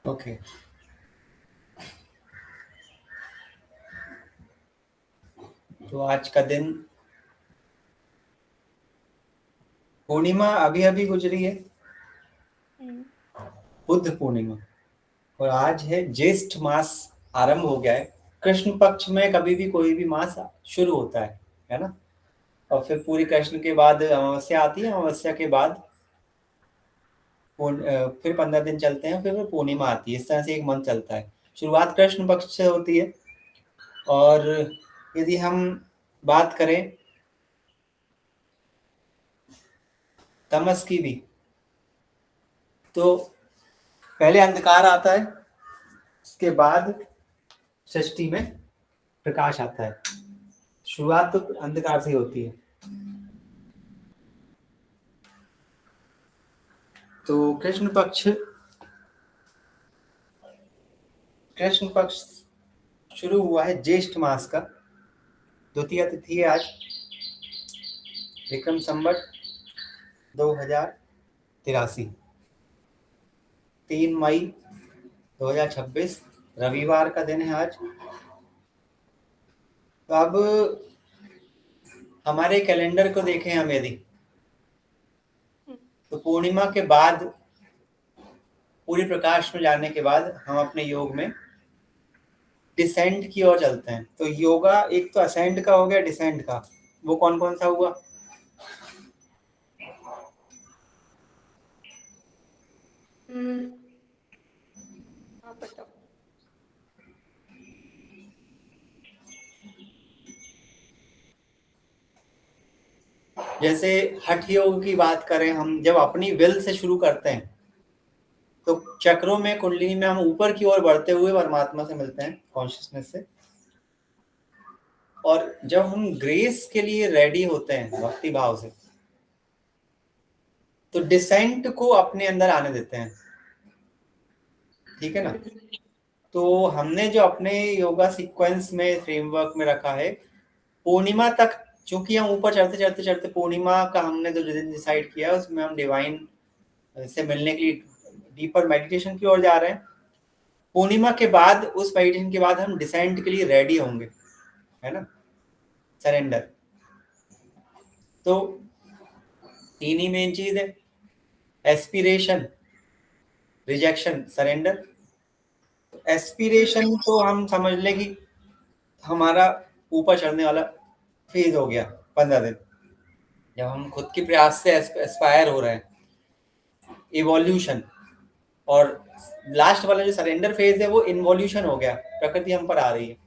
Okay. तो आज का दिन पूर्णिमा अभी अभी गुजरी है, बुद्ध पूर्णिमा। और आज है ज्येष्ठ मास आरंभ हो गया है। कृष्ण पक्ष में कभी भी कोई भी मास शुरू होता है ना। और फिर पूरी कृष्ण के बाद अमावस्या आती है, अमावस्या के बाद फिर 15 दिन चलते हैं, फिर पूर्णिमा आती है। इस तरह से एक मंथ चलता है। शुरुआत कृष्ण पक्ष से होती है। और यदि हम बात करें तमस की भी, तो पहले अंधकार आता है, उसके बाद षष्ठी में प्रकाश आता है। शुरुआत तो अंधकार से ही होती है। तो कृष्ण पक्ष शुरू हुआ है ज्येष्ठ मास का। द्वितीय तिथि है आज, विक्रम संवत 2083, 3 मई 2026 रविवार का दिन है आज। तो अब हमारे कैलेंडर को देखें हम यदि, तो पूर्णिमा के बाद, पूरी प्रकाश में जाने के बाद हम अपने योग में डिसेंट की ओर चलते हैं। तो योगा एक तो असेंड का हो गया, डिसेंट का वो कौन कौन सा हुआ? आप बताओ। जैसे हठ योग की बात करें हम, जब अपनी विल से शुरू करते हैं तो चक्रों में, कुंडली में हम ऊपर की ओर बढ़ते हुए परमात्मा से मिलते हैं, कॉन्शियसनेस से। और जब हम ग्रेस के लिए रेडी होते हैं भक्ति भाव से, तो डिसेंट को अपने अंदर आने देते हैं। ठीक है ना। तो हमने जो अपने योगा सीक्वेंस में, फ्रेमवर्क में रखा है, पूर्णिमा तक, चूंकि हम ऊपर चढ़ते चढ़ते चढ़ते पूर्णिमा का हमने जो दिन डिसाइड किया, उसमें हम डिवाइन से मिलने के लिए डीपर मेडिटेशन की ओर जा रहे हैं। पूर्णिमा के बाद, उस मेडिटेशन के बाद हम डिसेंट के लिए रेडी होंगे, है ना, सरेंडर। तो तीन ही मेन चीज है, एस्पिरेशन, रिजेक्शन, सरेंडर। एस्पिरेशन तो हम समझ लें कि हमारा ऊपर चढ़ने वाला फेज हो गया, 15 दिन, जब हम खुद के प्रयास से एस्पायर हो रहे हैं, इवोल्यूशन। और लास्ट वाला जो सरेंडर फेज है, वो इन्वोल्यूशन हो गया, प्रकृति हम पर आ रही है।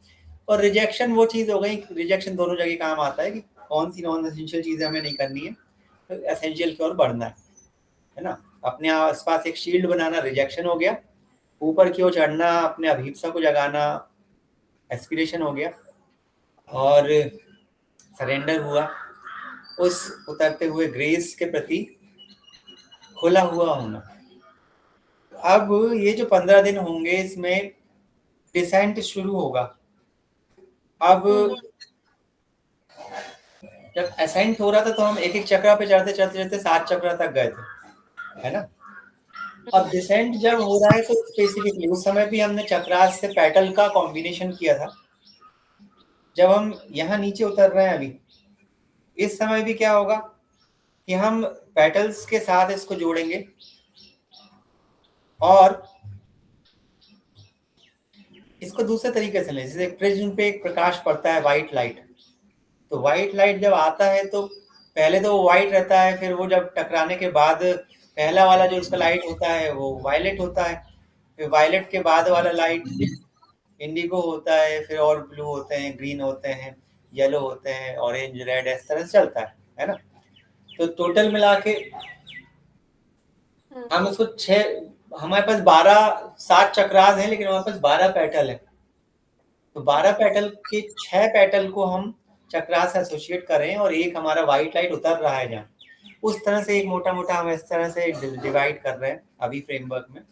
और रिजेक्शन वो चीज हो गई, रिजेक्शन दोनों जगह काम आता है कि कौन सी नॉन एसेंशियल चीजें हमें नहीं करनी है, तो एसेंशियल की ओर बढ़ना है ना। अपने आसपास एक शील्ड बनाना रिजेक्शन हो गया, ऊपर की ओर चढ़ना, अपने अभीप्सा को जगाना एस्पिरेशन हो गया, और सरेंडर हुआ उस उतरते हुए ग्रेस के प्रति खुला हुआ होना। अब ये जो 15 दिन होंगे, इसमें डिसेंट शुरू होगा। अब जब असेंट हो रहा था, तो हम एक एक चक्रा पे चढ़ते चढ़ते चढ़ते 7 चक्रा तक गए थे, है ना। अब डिसेंट जब हो रहा है, तो स्पेसिफिकली उस समय भी हमने चक्रास से पेटल का कॉम्बिनेशन किया था। जब हम यहाँ नीचे उतर रहे हैं अभी, इस समय भी क्या होगा कि हम पेटल्स के साथ इसको जोड़ेंगे, और इसको दूसरे तरीके से लें। जैसे प्रिज्म पे एक प्रकाश पड़ता है, व्हाइट लाइट। तो व्हाइट लाइट जब आता है, तो पहले तो वो व्हाइट रहता है, फिर वो जब टकराने के बाद पहला वाला जो उसका लाइट होता है वो वायलेट होता है, फिर वायलेट के बाद वाला लाइट इंडिगो होता है, फिर और ब्लू होते हैं, ग्रीन होते हैं, येलो होते हैं, ऑरेंज, रेड, इस तरह से चलता है ना। तो टोटल मिला के हम इसको हमारे पास 7 चक्रास हैं, लेकिन हमारे पास 12 पेटल है। तो 12 पेटल के 6 पेटल को हम चक्रास से एसोसिएट करें, और एक हमारा व्हाइट लाइट उतर रहा है जहाँ, उस तरह से एक मोटा मोटा हम इस तरह से डिवाइड कर रहे हैं अभी फ्रेमवर्क में।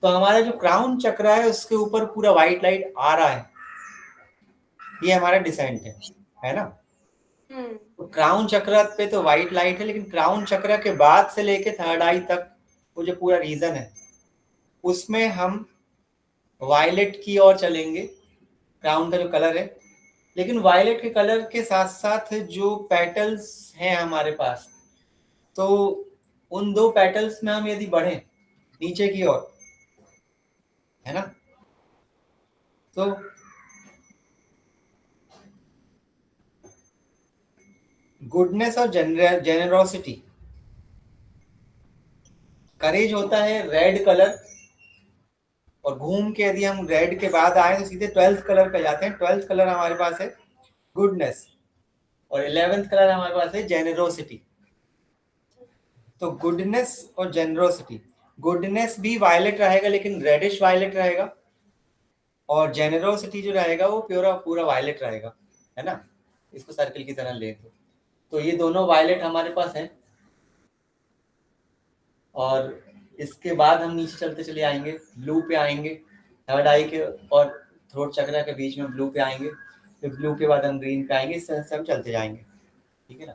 तो हमारा जो क्राउन चक्र है, उसके ऊपर पूरा व्हाइट लाइट आ रहा है, ये हमारा डिसेंट है ना। तो क्राउन चक्र पे तो व्हाइट लाइट है, लेकिन क्राउन चक्र के बाद से लेके थर्ड आई तक वो जो पूरा रीजन है, उसमें हम वायलेट की ओर चलेंगे, क्राउन का जो कलर है। लेकिन वायलेट के कलर के साथ साथ जो पेटल्स हैं हमारे पास, तो उन दो पेटल्स में हम यदि बढ़ें नीचे की ओर, है ना, तो गुडनेस और जेनरोसिटी, करेज होता है रेड कलर, और घूम के यदि हम रेड के बाद आए तो सीधे 12th कलर पे जाते हैं। 12th कलर हमारे पास है गुडनेस, और 11th कलर हमारे पास है जेनरोसिटी। तो गुडनेस और जेनरोसिटी, गुडनेस भी वायलेट रहेगा लेकिन रेडिश वायलेट रहेगा, और जेनरोसिटी जो रहेगा वो पूरा पूरा वायलेट रहेगा, है ना। इसको सर्कल की तरह ले तो ये दोनों वायलेट हमारे पास हैं। और इसके बाद हम नीचे चलते चले आएंगे, ब्लू पे आएंगे, थर्ड आई के और थ्रोट चक्र के बीच में ब्लू पे आएंगे, फिर ब्लू के बाद हम ग्रीन पे आएंगे, इस तरह से हम चलते जाएंगे, ठीक है ना।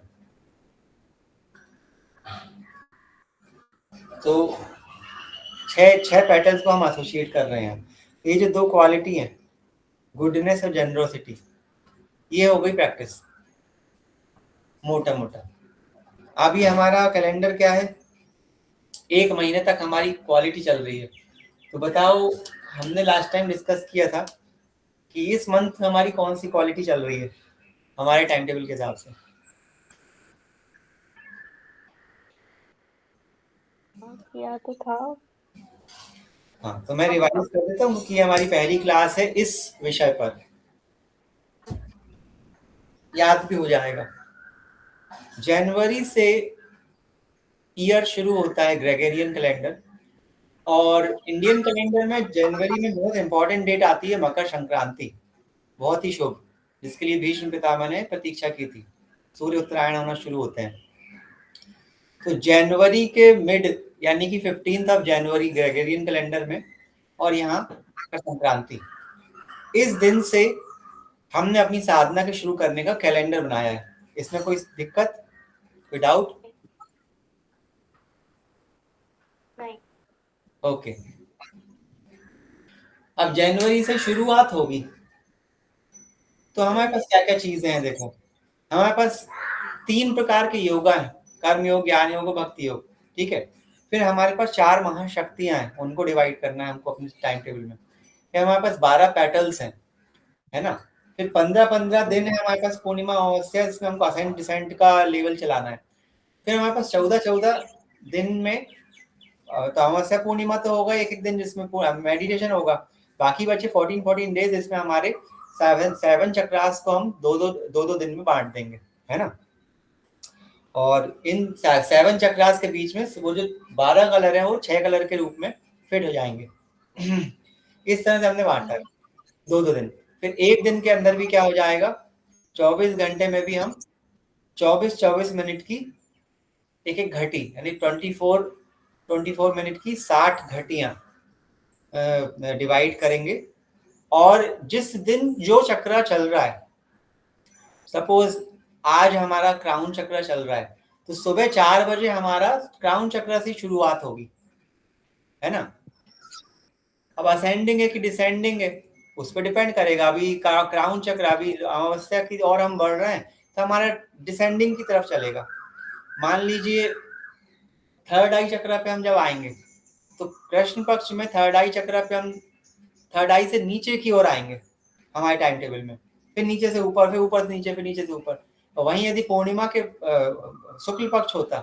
तो छह पैटर्न्स को हम एसोसिएट कर रहे हैं। ये जो दो क्वालिटी हैं, गुडनेस और जेनरोसिटी, ये हो गई प्रैक्टिस मोटा मोटा। अभी हमारा कैलेंडर क्या है, 1 महीने तक हमारी क्वालिटी चल रही है। तो बताओ, हमने लास्ट टाइम डिस्कस किया था कि इस मंथ हमारी कौन सी क्वालिटी चल रही है हमारे टाइम टेबल के हिसाब से। किया तो था। हाँ, तो मैं हाँ रिवाइज बताओ। कर देता हूँ कि हमारी पहली क्लास है इस विषय पर, याद भी हो जाएगा। जनवरी से ईयर शुरू होता है ग्रेगोरियन कैलेंडर, और इंडियन कैलेंडर में जनवरी में बहुत इंपॉर्टेंट डेट आती है मकर संक्रांति, बहुत ही शुभ, जिसके लिए भीष्म पितामह ने प्रतीक्षा की थी। सूर्य उत्तरायण होना शुरू होते हैं। तो जनवरी के मिड यानी कि 15 जनवरी ग्रेगोरियन कैलेंडर में, और यहाँ मकर संक्रांति, इस दिन से हमने अपनी साधना के शुरू करने का कैलेंडर बनाया है। इसमें कोई दिक्कत, कोई डाउट? नहीं। ओके। अब जनवरी से शुरुआत होगी, तो हमारे पास क्या क्या चीजें हैं, देखो हमारे पास 3 प्रकार के योगा हैं, कर्म योग, ज्ञान योग, भक्ति योग, ठीक है। फिर हमारे पास 4 महाशक्तियां हैं, उनको डिवाइड करना है हमको अपने टाइम टेबल में। फिर हमारे पास 12 पेटल्स हैं, है ना। फिर 15-15 दिन है हमारे पास पूर्णिमा अमावस्या, इसमें हमको असेंट डिसेंट का लेवल चलाना है। फिर हमारे पास 14-14 दिन में तो अमावस्या पूर्णिमा तो होगा एक एक दिन जिसमें मेडिटेशन होगा। बाकी बचे 14 डेज, इसमें हमारे 7 चक्रास को हम दो दिन में बांट देंगे, है ना। और इन 7 चक्रास के बीच में वो जो 12 कलर है वो 6 कलर के रूप में फिट हो जाएंगे। इस तरह से हमने बांटा है 2 दिन। फिर एक दिन के अंदर भी क्या हो जाएगा, 24 घंटे में भी हम 24-24 मिनट की एक एक घटी, यानी 24 मिनट की 60 घटियां डिवाइड करेंगे। और जिस दिन जो चक्र चल रहा है, सपोज आज हमारा क्राउन चक्र चल रहा है, तो सुबह 4 बजे हमारा क्राउन चक्र से शुरुआत होगी, है ना। अब असेंडिंग है कि डिसेंडिंग है, उस पर डिपेंड करेगा। अभी क्राउन चक्र अभी अमावस्या की और हम बढ़ रहे हैं, तो हमारा डिसेंडिंग की तरफ चलेगा। मान लीजिए थर्ड आई चक्र पे हम जब आएंगे, तो कृष्ण पक्ष में थर्ड आई चक्र पे हम थर्ड आई से नीचे की ओर आएंगे हमारे टाइम टेबल में, फिर नीचे से ऊपर, फिर ऊपर से नीचे, फिर नीचे से ऊपर। और वहीं यदि पूर्णिमा के शुक्ल पक्ष होता,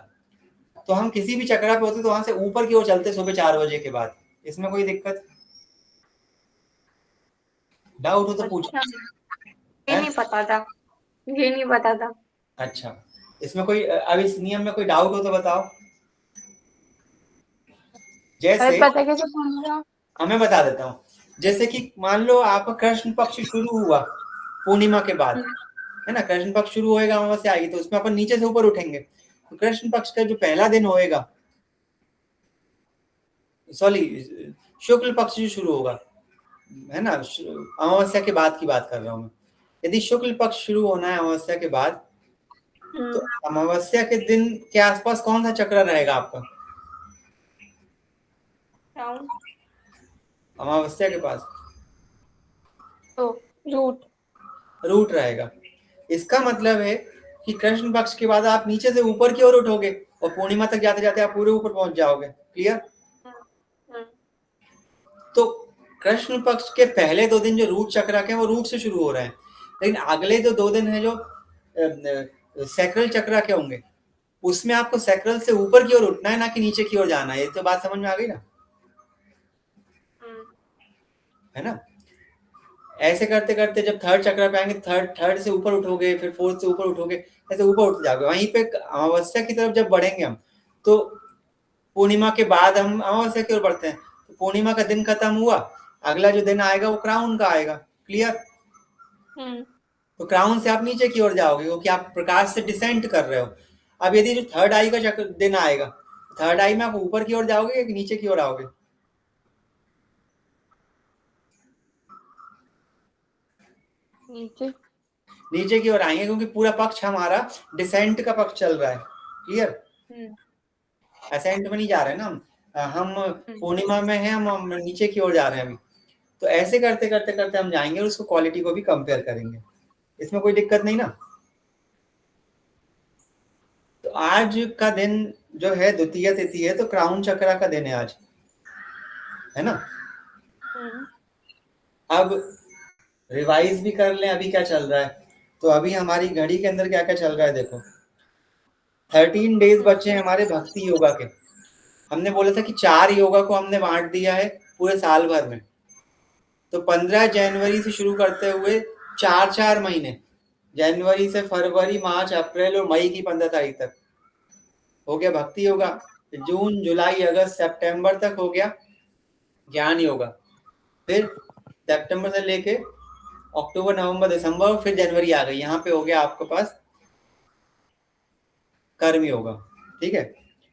तो हम किसी भी चक्र पे होते तो वहां से ऊपर की ओर चलते सुबह 4 बजे के बाद। इसमें कोई दिक्कत, डाउट हो तो पूछो। अच्छा, ये नहीं पता था, ये नहीं पता था। अच्छा, इसमें कोई अब इस नियम में कोई डाउट हो तो बताओ। अरे जैसे पता कैसे पूछा? मैं बता देता हूँ, जैसे कि मान लो आपका कृष्ण पक्ष शुरू हुआ पूर्णिमा के बाद, है ना, कृष्ण पक्ष शुरू होएगा अमावस्या आएगी, तो उसमें अपन नीचे से ऊपर उठेंगे। तो कृष्ण पक्ष का जो पहला दिन होएगा, सॉरी, शुक्ल पक्ष जो शुरू होगा, है ना, अमावस्या के बाद की बात कर रहा हूँ मैं। यदि शुक्ल पक्ष शुरू होना है अमावस्या के बाद, तो अमावस्या के दिन के आसपास कौन सा चक्र रहेगा आपका? क्राउन। अमावस्या के पास तो रूट। रूट रहेगा। इसका मतलब है कि कृष्ण पक्ष के बाद आप नीचे से ऊपर की ओर उठोगे और पूर्णिमा तक जाते जाते आप पूरे ऊपर पहुंच जाओगे। क्लियर? हम्म, तो कृष्ण पक्ष के पहले 2 दिन जो रूट चक्र के हैं वो रूट से शुरू हो रहे हैं, लेकिन अगले जो 2 दिन है जो सैक्रल चक्र के होंगे, उसमें आपको सैक्रल से ऊपर की ओर उठना है, ना कि नीचे की ओर जाना है। ये तो बात समझ में आ गई ना? है ना? ऐसे करते करते जब थर्ड चक्र पे आएंगे, थर्ड थर्ड से ऊपर उठोगे, फिर फोर्थ से ऊपर उठोगे, ऐसे ऊपर उठ जाओगे। वहीं पे अमावस्या की तरफ जब बढ़ेंगे हम, तो पूर्णिमा के बाद हम अमावस्या की ओर बढ़ते हैं। तो पूर्णिमा का दिन खत्म हुआ, अगला जो दिन आएगा वो क्राउन का आएगा। क्लियर? तो क्राउन से आप नीचे की ओर जाओगे, क्योंकि आप प्रकाश से डिसेंट कर रहे हो। अब यदि जो थर्ड आई का चक्र दिन आएगा, थर्ड आई में आप ऊपर की ओर जाओगे कि नीचे की ओर आओगे? नीचे। नीचे की ओर आएंगे, क्योंकि पूरा पक्ष हमारा डिसेंट का पक्ष चल रहा है। क्लियर? असेंट में नहीं जा रहे हैं ना हम पूर्णिमा में हैं, हम नीचे की ओर जा रहे हैं अभी। तो ऐसे करते करते करते हम जाएंगे और उसको क्वालिटी को भी कंपेयर करेंगे। इसमें कोई दिक्कत नहीं ना? तो आज का दिन जो है द्वितीय तिथि है, तो क्राउन चक्र का दिन है आज, है ना? अब रिवाइज भी कर लें अभी क्या चल रहा है। तो अभी हमारी घड़ी के अंदर क्या क्या चल रहा है देखो। 13 डेज बचे हैं हमारे भक्ति योगा के। हमने बोला था कि 4 योगा को हमने बांट दिया है पूरे साल भर में। तो 15 जनवरी से शुरू करते हुए 4 महीने, जनवरी से फरवरी, मार्च, अप्रैल और मई की 15 तारीख तक हो गया भक्ति योगा। जून, जुलाई, अगस्त, सितंबर तक हो गया ज्ञान योगा। फिर सितंबर से लेके अक्टूबर, नवंबर, दिसंबर, फिर जनवरी आ गई। यहाँ पे हो गया आपके पास कर्म योगा। ठीक है?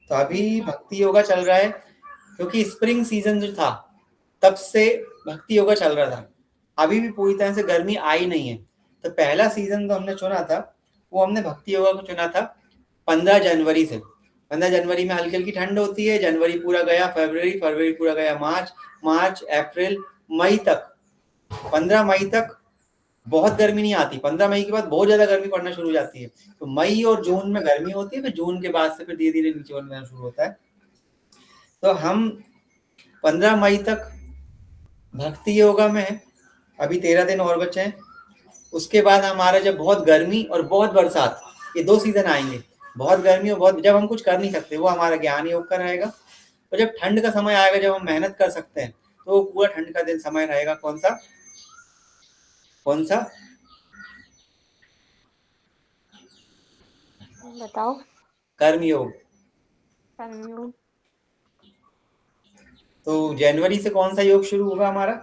तो अभी भक्ति योगा चल रहा है, क्योंकि स्प्रिंग सीजन जो था तब से भक्ति योगा चल रहा था। अभी भी पूरी तरह से गर्मी आई नहीं है। तो पहला सीजन जो हमने चुना था, वो हमने भक्ति योगा को चुना था 15 जनवरी से। 15 जनवरी में हल्की हल्की ठंड होती है, जनवरी पूरा गया, फरवरी, फरवरी पूरा गया, मार्च, मार्च, अप्रैल, मई तक। 15 मई तक बहुत गर्मी नहीं आती। 15 मई के बाद बहुत ज्यादा गर्मी पड़ना शुरू हो जाती है। तो मई और जून में गर्मी होती है, फिर जून के बाद से फिर धीरे धीरे नीचे होना शुरू होता है। तो हम 15 मई तक भक्ति योगा में है। अभी 13 दिन और बचे हैं। उसके बाद हमारा जब बहुत गर्मी और बहुत बरसात, ये 2 सीजन आएंगे। बहुत गर्मी और बहुत, जब हम कुछ कर नहीं सकते, वो हमारा ज्ञान योग का रहेगा। और जब ठंड का समय आएगा, जब हम मेहनत कर सकते हैं, तो वो पूरा ठंड का दिन समय रहेगा। कौन सा? कौन सा? बताओ। कर्म योग। कर्मयोग। तो जनवरी से कौन सा योग शुरू होगा हमारा?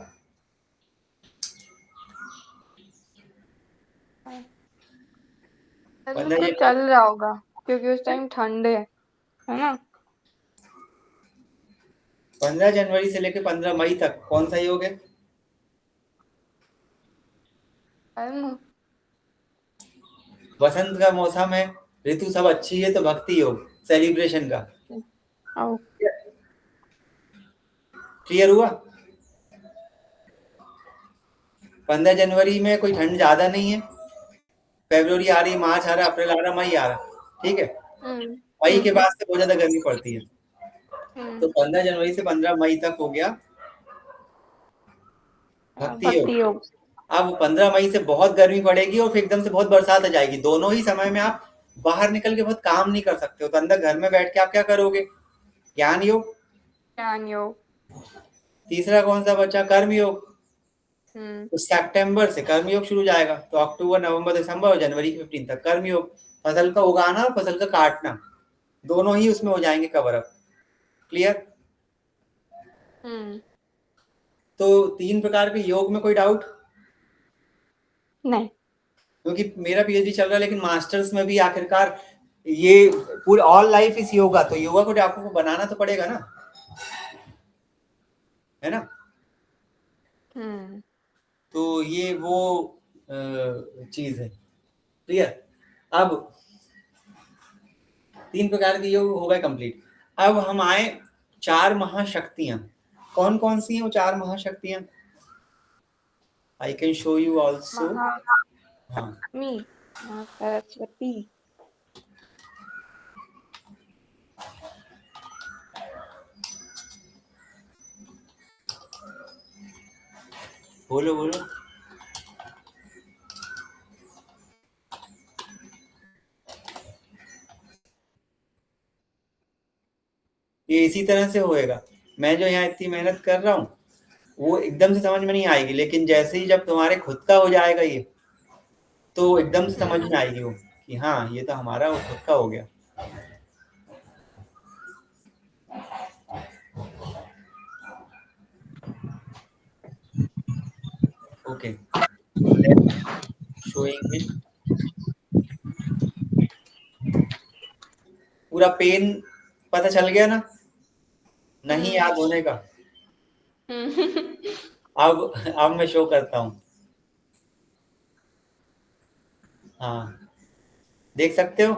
अभी 15 तो जनवरी। चल रहा होगा, क्योंकि उस टाइम ठंड है ना? 15 जनवरी से लेकर 15 मई तक कौन सा योग है? कर्म। वसंत का मौसम है, ऋतु सब अच्छी है, तो भक्ति योग, सेलिब्रेशन का। आओ। क्लियर हुआ? 15 जनवरी में कोई ठंड ज्यादा नहीं है। फरवरी आ रही, मार्च आ रहा, अप्रैल आ रहा, मई आ रहा। ठीक है? हम्म। मई के बाद से बहुत ज्यादा गर्मी पड़ती है। तो हम्म। 15 जनवरी से 15 मई तक हो गया भक्ति योग। भक्ति योग। अब 15 मई से बहुत गर्मी पड़ेगी और फिर एकदम से बहुत बरसात आ जाएगी। दोनों ही समय में आप बाहर निकल के बहुत काम नहीं कर सकते हो, तो अंदर घर में बैठ के आप क्या करोगे? ज्ञान योग। ज्ञान योग। तीसरा कौन सा बचा? कर्म योग। तो सितंबर से कर्म योग शुरू जाएगा, तो अक्टूबर, नवंबर, दिसंबर और जनवरी की 15 तक कर्म योग। फसल का उगाना और फसल का काटना, दोनों ही उसमें हो जाएंगे कवर अप। क्लियर? तो 3 प्रकार के योग में कोई डाउट? नहीं। क्योंकि मेरा पीएचडी चल रहा है, लेकिन मास्टर्स में भी आखिरकार ये पूरी ऑल लाइफ इस योगा, तो योगा को आपको बनाना तो पड़ेगा ना, है ना? तो ये वो चीज है। क्लियर? अब 3 प्रकार के योग हो गए कंप्लीट। अब हम आए 4 महाशक्तियां। कौन कौन सी हैं वो 4 महाशक्तियां? I can show you also. हाँ महालक्ष्मी, माँ सरस्वती, बोलो बोलो। ये इसी तरह से होएगा। मैं जो यहाँ इतनी मेहनत कर रहा हूँ वो एकदम से समझ में नहीं आएगी, लेकिन जैसे ही जब तुम्हारे खुद का हो जाएगा ये, तो एकदम से समझ में आएगी वो कि हाँ ये तो हमारा वो खुद का हो गया। Okay, showing it. पूरा पेन पता चल गया ना, नहीं याद होने का। अब मैं शो करता हूँ। हाँ, देख सकते हो,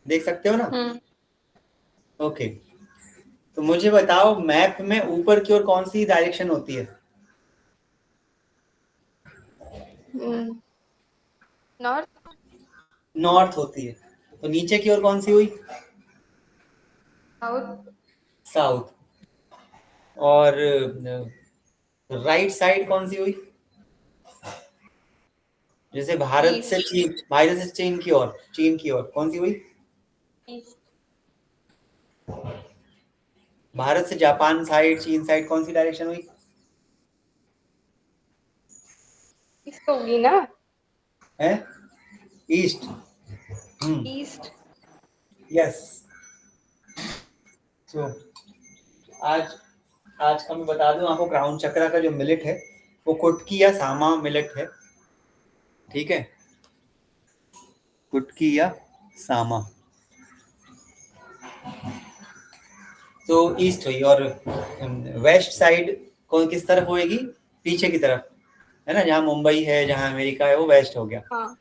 देख सकते हो ना? ओके, तो मुझे बताओ मैप में ऊपर की ओर कौन सी डायरेक्शन होती है? नॉर्थ, नॉर्थ होती है। तो नीचे की ओर कौन सी हुई? South, south. और राइट साइड कौन सी हुई? जैसे ईस्ट, भारत से चीन की ओर, चीन की ओर कौन सी हुई? ईस्ट, भारत से जापान साइड, चीन साइड कौन सी डायरेक्शन हुई? ईस्ट होगी ना, है ईस्ट। ईस्ट। यस। तो आज आज का मैं बता दूं आपको, क्राउन चक्रा का जो मिलेट है वो कुटकी या सामा मिलेट है। ठीक है, कुटकी या सामा। तो ईस्ट हुई। और वेस्ट साइड कौन किस तरफ होएगी? पीछे की तरफ, है ना, जहाँ मुंबई है, जहाँ अमेरिका है, वो वेस्ट हो गया। हाँ,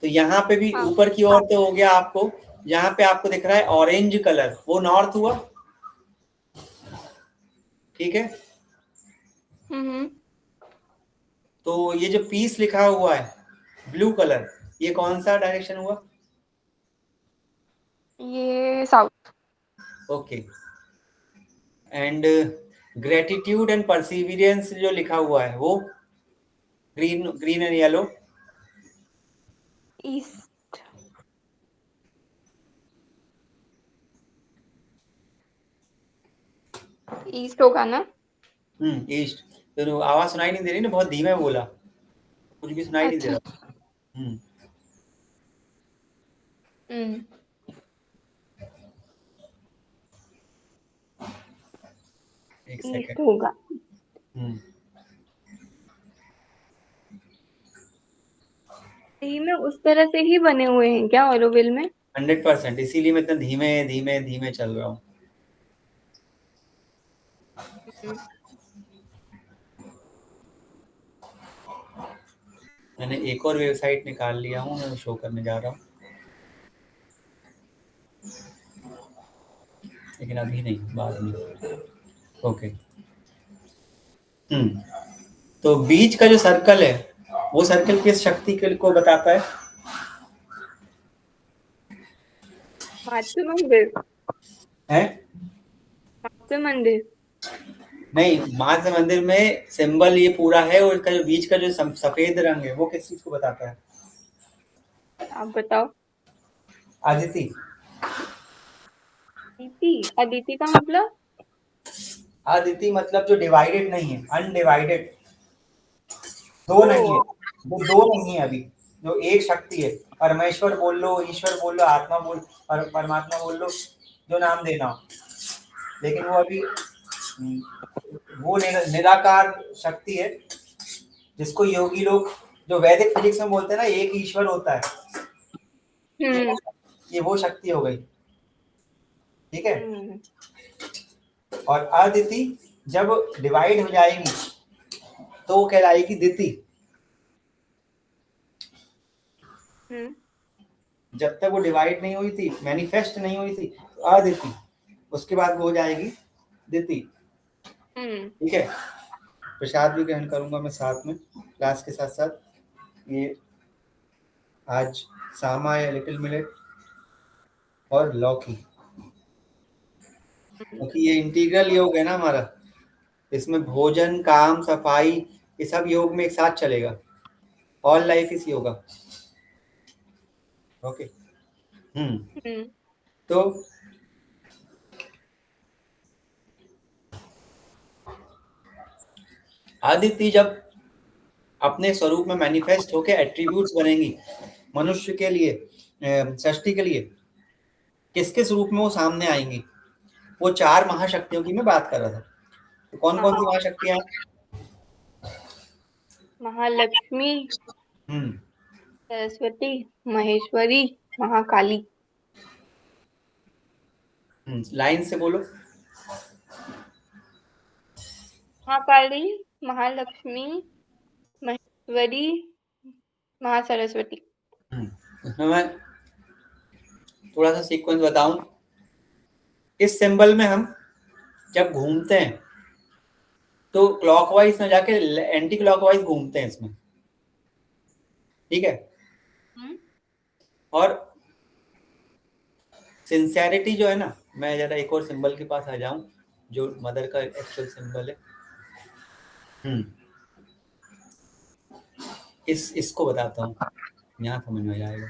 तो यहाँ पे भी हाँ, ऊपर की ओर तो हो गया आपको। यहाँ पे आपको दिख रहा है ऑरेंज कलर, वो नॉर्थ हुआ। ठीक है, हम्म, तो ये जो पीस लिखा हुआ है ब्लू कलर, ये कौन सा डायरेक्शन हुआ? ये south, okay. And gratitude and Perseverance जो लिखा हुआ है वो green, green and yellow. East, east होगा ना। ईस्ट। तो आवाज सुनाई नहीं दे रही ना, बहुत धीमे बोला, कुछ भी सुनाई नहीं दे अच्छा, रहा। हम्म हम्म, एक ईस्ट सेकंड। होगा। हम्म सही में उस तरह से ही बने हुए हैं क्या ऑरोविल में? 100%, इसीलिए मैं इतना धीमे धीमे धीमे चल रहा हूँ। हम्म, मैंने एक और वेबसाइट निकाल लिया हूँ, मैं शो करने जा रहा हूँ, लेकिन अभी नहीं, बाद में। ओके। हम्म तो बीच का जो सर्कल है वो सर्कल किस शक्ति को बताता है? मातृ मंदिर, है मातृ मंदिर। नहीं, माँ मंदिर में सिंबल ये पूरा है, और इसका जो बीच का जो सफेद रंग है वो किस चीज को बताता है? आप बताओ। आदिति। अदिति, अदिति का मतलब? आदिति मतलब जो डिवाइडेड नहीं है, अनडिवाइडेड। दो नहीं है, ओ, वो दो नहीं है अभी, जो एक शक्ति है। परमेश्वर बोल लो, ईश्वर बोल लो, आत्मा बोल, परमात्मा बोल लो, जो नाम देना हो, लेकिन वो अभी वो निराकार शक्ति है, जिसको योगी लोग जो वैदिक फिजिक्स में बोलते हैं ना, एक ईश्वर होता है, हम्म, ये वो शक्ति हो गई। ठीक है, हम्म, और अदिति जब डिवाइड हो जाएगी तो वो कहलाएगी दिति। हम्म, जब तक वो डिवाइड नहीं हुई थी, मैनिफेस्ट नहीं हुई थी, तो अदिति, उसके बाद वो हो जाएगी दिति। ठीक है, प्रसाद भी ग्रहण करूंगा मैं साथ में, क्लास के साथ साथ। ये आज सामा या लिटिल मिलेट और लौकी, क्योंकि ये इंटीग्रल योग है ना हमारा, इसमें भोजन, काम, सफाई, ये सब योग में एक साथ चलेगा। All life is yoga. Okay. तो आदित्य जब अपने स्वरूप में मैनिफेस्ट होके एट्रीब्यूट्स बनेंगी मनुष्य के लिए, सृष्टि के लिए, किस किस रूप में वो सामने आएंगी, वो 4 महाशक्तियों की मैं बात कर रहा था। तो कौन कौन सी महाशक्तियां हैं? महालक्ष्मी, हम्म सरस्वती, महेश्वरी, महाकाली। लाइन से बोलो। महाकाली, महालक्ष्मी, महेश्वरी, महासरस्वती। इसमें मैं थोड़ा सा सीक्वेंस बताऊं। इस सिंबल में हम जब घूमते हैं तो क्लॉकवाइज में जाके एंटी क्लॉकवाइज घूमते हैं इसमें। ठीक है, और सिंसियरिटी जो है ना, मैं जरा एक और सिंबल के पास आ जाऊं जो मदर का एक्चुअल सिंबल है। इसको बताता हूँ, यहाँ समझ में आएगा।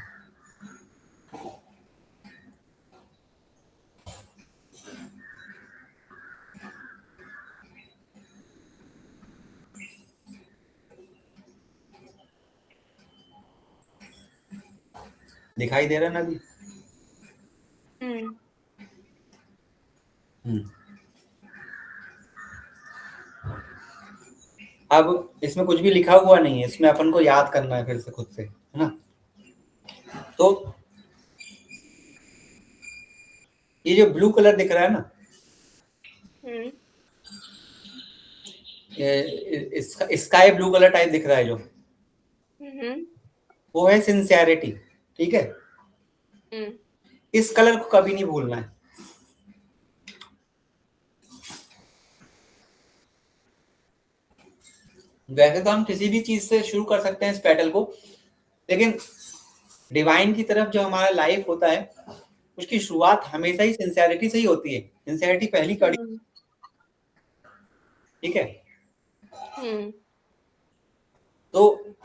दिखाई दे रहा है ना अभी? अब इसमें कुछ भी लिखा हुआ नहीं है, इसमें अपन को याद करना है फिर से खुद से, है ना। तो ये जो ब्लू कलर दिख रहा है ना, इसका स्काई ब्लू कलर टाइप दिख रहा है जो, वो है सिंसियरिटी। ठीक है, इस कलर को कभी नहीं भूलना है। वैसे तो हम किसी भी चीज से शुरू कर सकते हैं इस पेटल को, लेकिन डिवाइन की तरफ जो हमारा लाइफ होता है उसकी शुरुआत हमेशा ही सिंसियरिटी से ही होती है। सिंसियरिटी पहली कड़ी। ठीक है, तो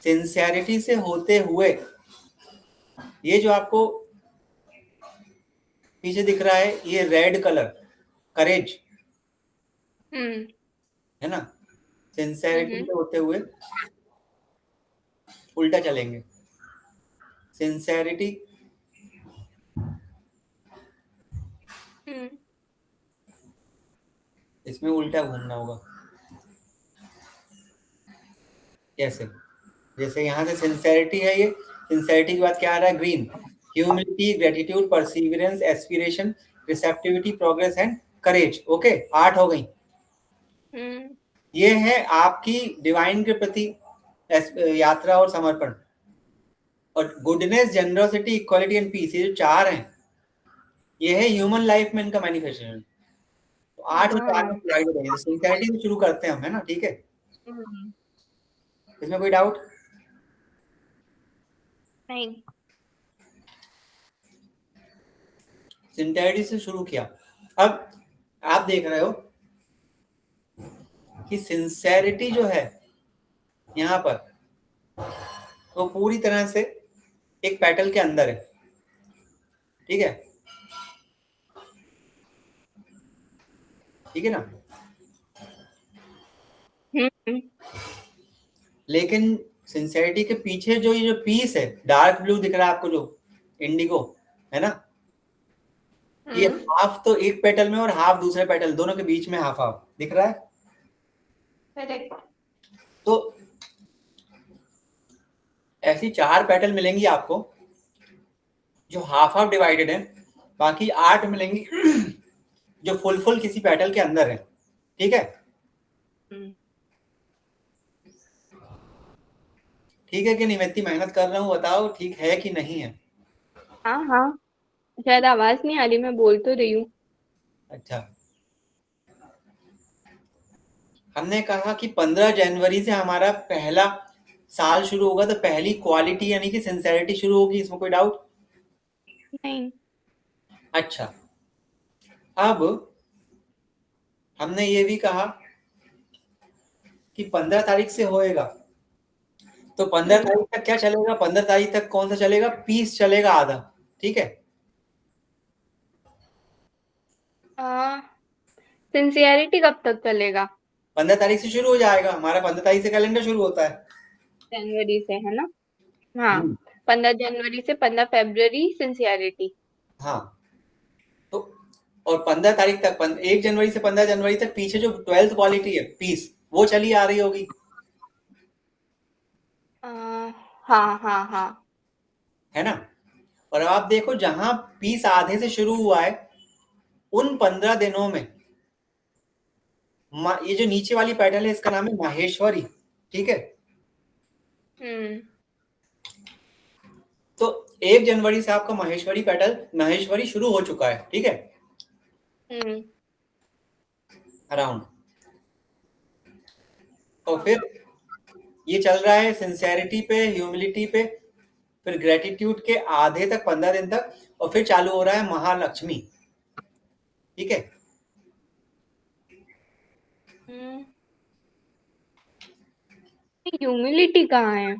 सिंसियरिटी से होते हुए ये जो आपको पीछे दिख रहा है, ये रेड कलर करेज है ना, सिंसियरिटी से होते हुए उल्टा चलेंगे। सिंसियरिटी, इसमें उल्टा घूमना होगा। कैसे? जैसे यहाँ से सिंसियरिटी है, ये सिंसियरिटी के बाद क्या आ रहा है? Green, humility, gratitude, perseverance, aspiration, receptivity, progress and courage. Okay, 8 हो गई। ये है आपकी डिवाइन के प्रति यात्रा और समर्पण। और goodness, generosity, equality and piece, ये जो 4 हैं, ये है ह्यूमन लाइफ में इनका मैनिफेस्टेशन। तो 8 और 4 में डिवाइड हो जाएंगे। सिंसियरिटी से शुरू करते हैं हम, है ना। ठीक है, इसमें कोई डाउट नहीं? सिंसियरिटी से शुरू किया। अब आप देख रहे हो कि सिंसियरिटी जो है यहाँ पर, वो पूरी तरह से एक पेटल के अंदर है। ठीक है, ठीक है ना। लेकिन सिंसियरिटी के पीछे जो ये जो पीस है, डार्क ब्लू दिख रहा है आपको, जो इंडिगो है ना, ये हाफ तो एक पेटल में और हाफ दूसरे पेटल, दोनों के बीच में हाफ हाफ दिख रहा है। तो ऐसी 4 पेटल मिलेंगी आपको जो हाफ हाफ डिवाइडेड है, बाकी 8 मिलेंगी जो फुल फुल किसी पेटल के अंदर है। ठीक है, ठीक है कि नहीं? मैं इतनी मेहनत कर रहा हूँ, बताओ ठीक है कि नहीं है? हाँ हाँ, शायद आवाज नहीं आ रही, मैं बोल तो रही हूँ। अच्छा, हमने कहा कि 15 जनवरी से हमारा पहला साल शुरू होगा, तो पहली क्वालिटी यानी कि सिंसेरिटी शुरू होगी, इसमें कोई डाउट? नहीं। अच्छा, अब हमने ये भी कहा कि 15 तारीख से होएगा, तो 15 तारीख तक क्या चलेगा? 15 तारीख तक कौन सा चलेगा? पीस चलेगा आधा, ठीक है। सिंसियरिटी कब तक चलेगा? 15 तारीख से शुरू हो जाएगा, हमारा 15 तारीख से कैलेंडर शुरू होता है। जनवरी से, है ना? हाँ। हम्म, 15 जनवरी से 15 फरवरी सिंसियरिटी। हाँ। तो और 15 तारीख तक 1 जनवरी से 15 जनवरी तक पीछे जो 12th क्वालिटी है पीस, वो चली आ रही होगी, हाँ हाँ हाँ। है ना। और अब आप देखो, जहां पीस आधे से शुरू हुआ है, उन 15 दिनों में ये जो नीचे वाली पैटर्न है, इसका नाम है माहेश्वरी, ठीक है। हम्म तो 1 जनवरी से आपका माहेश्वरी पैटर्न, माहेश्वरी शुरू हो चुका है, ठीक है, हम्म। अराउंड। और फिर ये चल रहा है सिंसेरिटी पे, ह्यूमिलिटी पे, फिर ग्रेटिट्यूड के आधे तक 15 दिन तक, और फिर चालू हो रहा है महालक्ष्मी, ठीक है। ह्यूमिलिटी कहाँ है?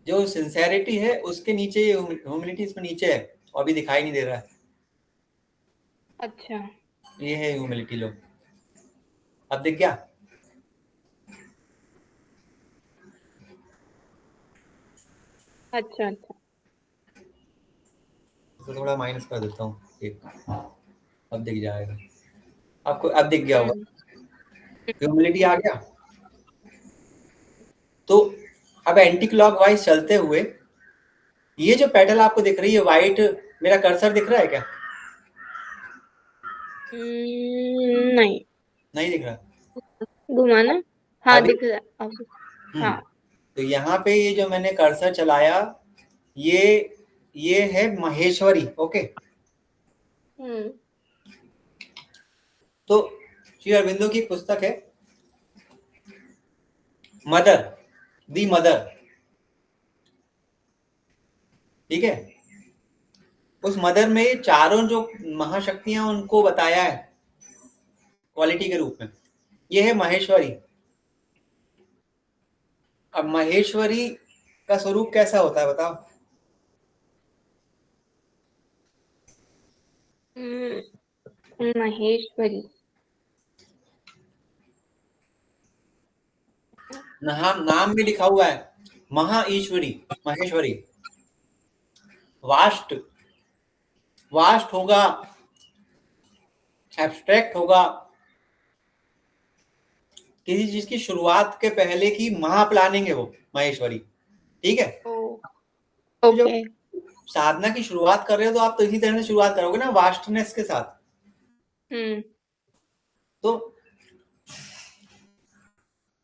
जो सिंसेरिटी है उसके नीचे, ये ह्यूमिलिटी इसमें नीचे है, और अभी दिखाई नहीं दे रहा है। अच्छा ये है ह्यूमिलिटी, लो, अब दिख गया। अच्छा अच्छा। तो थोड़ा माइनस कर देता हूँ, एक, अब दिख जाएगा आपको, अब दिख गया हम्म होगा, ह्यूमिलिटी आ गया। तो अब एंटी क्लॉकवाइज चलते हुए, ये जो पेटल आपको दिख रही है व्हाइट, मेरा कर्सर दिख रहा है क्या? नहीं। नहीं दिख रहा? घुमाना। हाँ, अभी, दिख रहा है अब। हम्म, हाँ। तो यहाँ पे ये जो मैंने कर्सर चलाया, ये ये है महेश्वरी, ओके। हम्म तो श्री अरविंदो की एक पुस्तक है, मदर, दी मदर, ठीक है। उस मदर में चारों जो महाशक्तियां उनको बताया है क्वालिटी के रूप में, ये है महेश्वरी। अब महेश्वरी का स्वरूप कैसा होता है बताओ? महेश्वरी। नाम नाम में लिखा हुआ है महा ईश्वरी, महेश्वरी। वास्ट, वास्ट होगा, एब्स्ट्रैक्ट होगा, किसी चीज की शुरुआत के पहले की महा प्लानिंग है वो महेश्वरी, ठीक है। ओ तो जब ओके। साधना की शुरुआत कर रहे हो, तो आप तो इसी तरह से शुरुआत करोगे ना, वास्टनेस के साथ। हम्म तो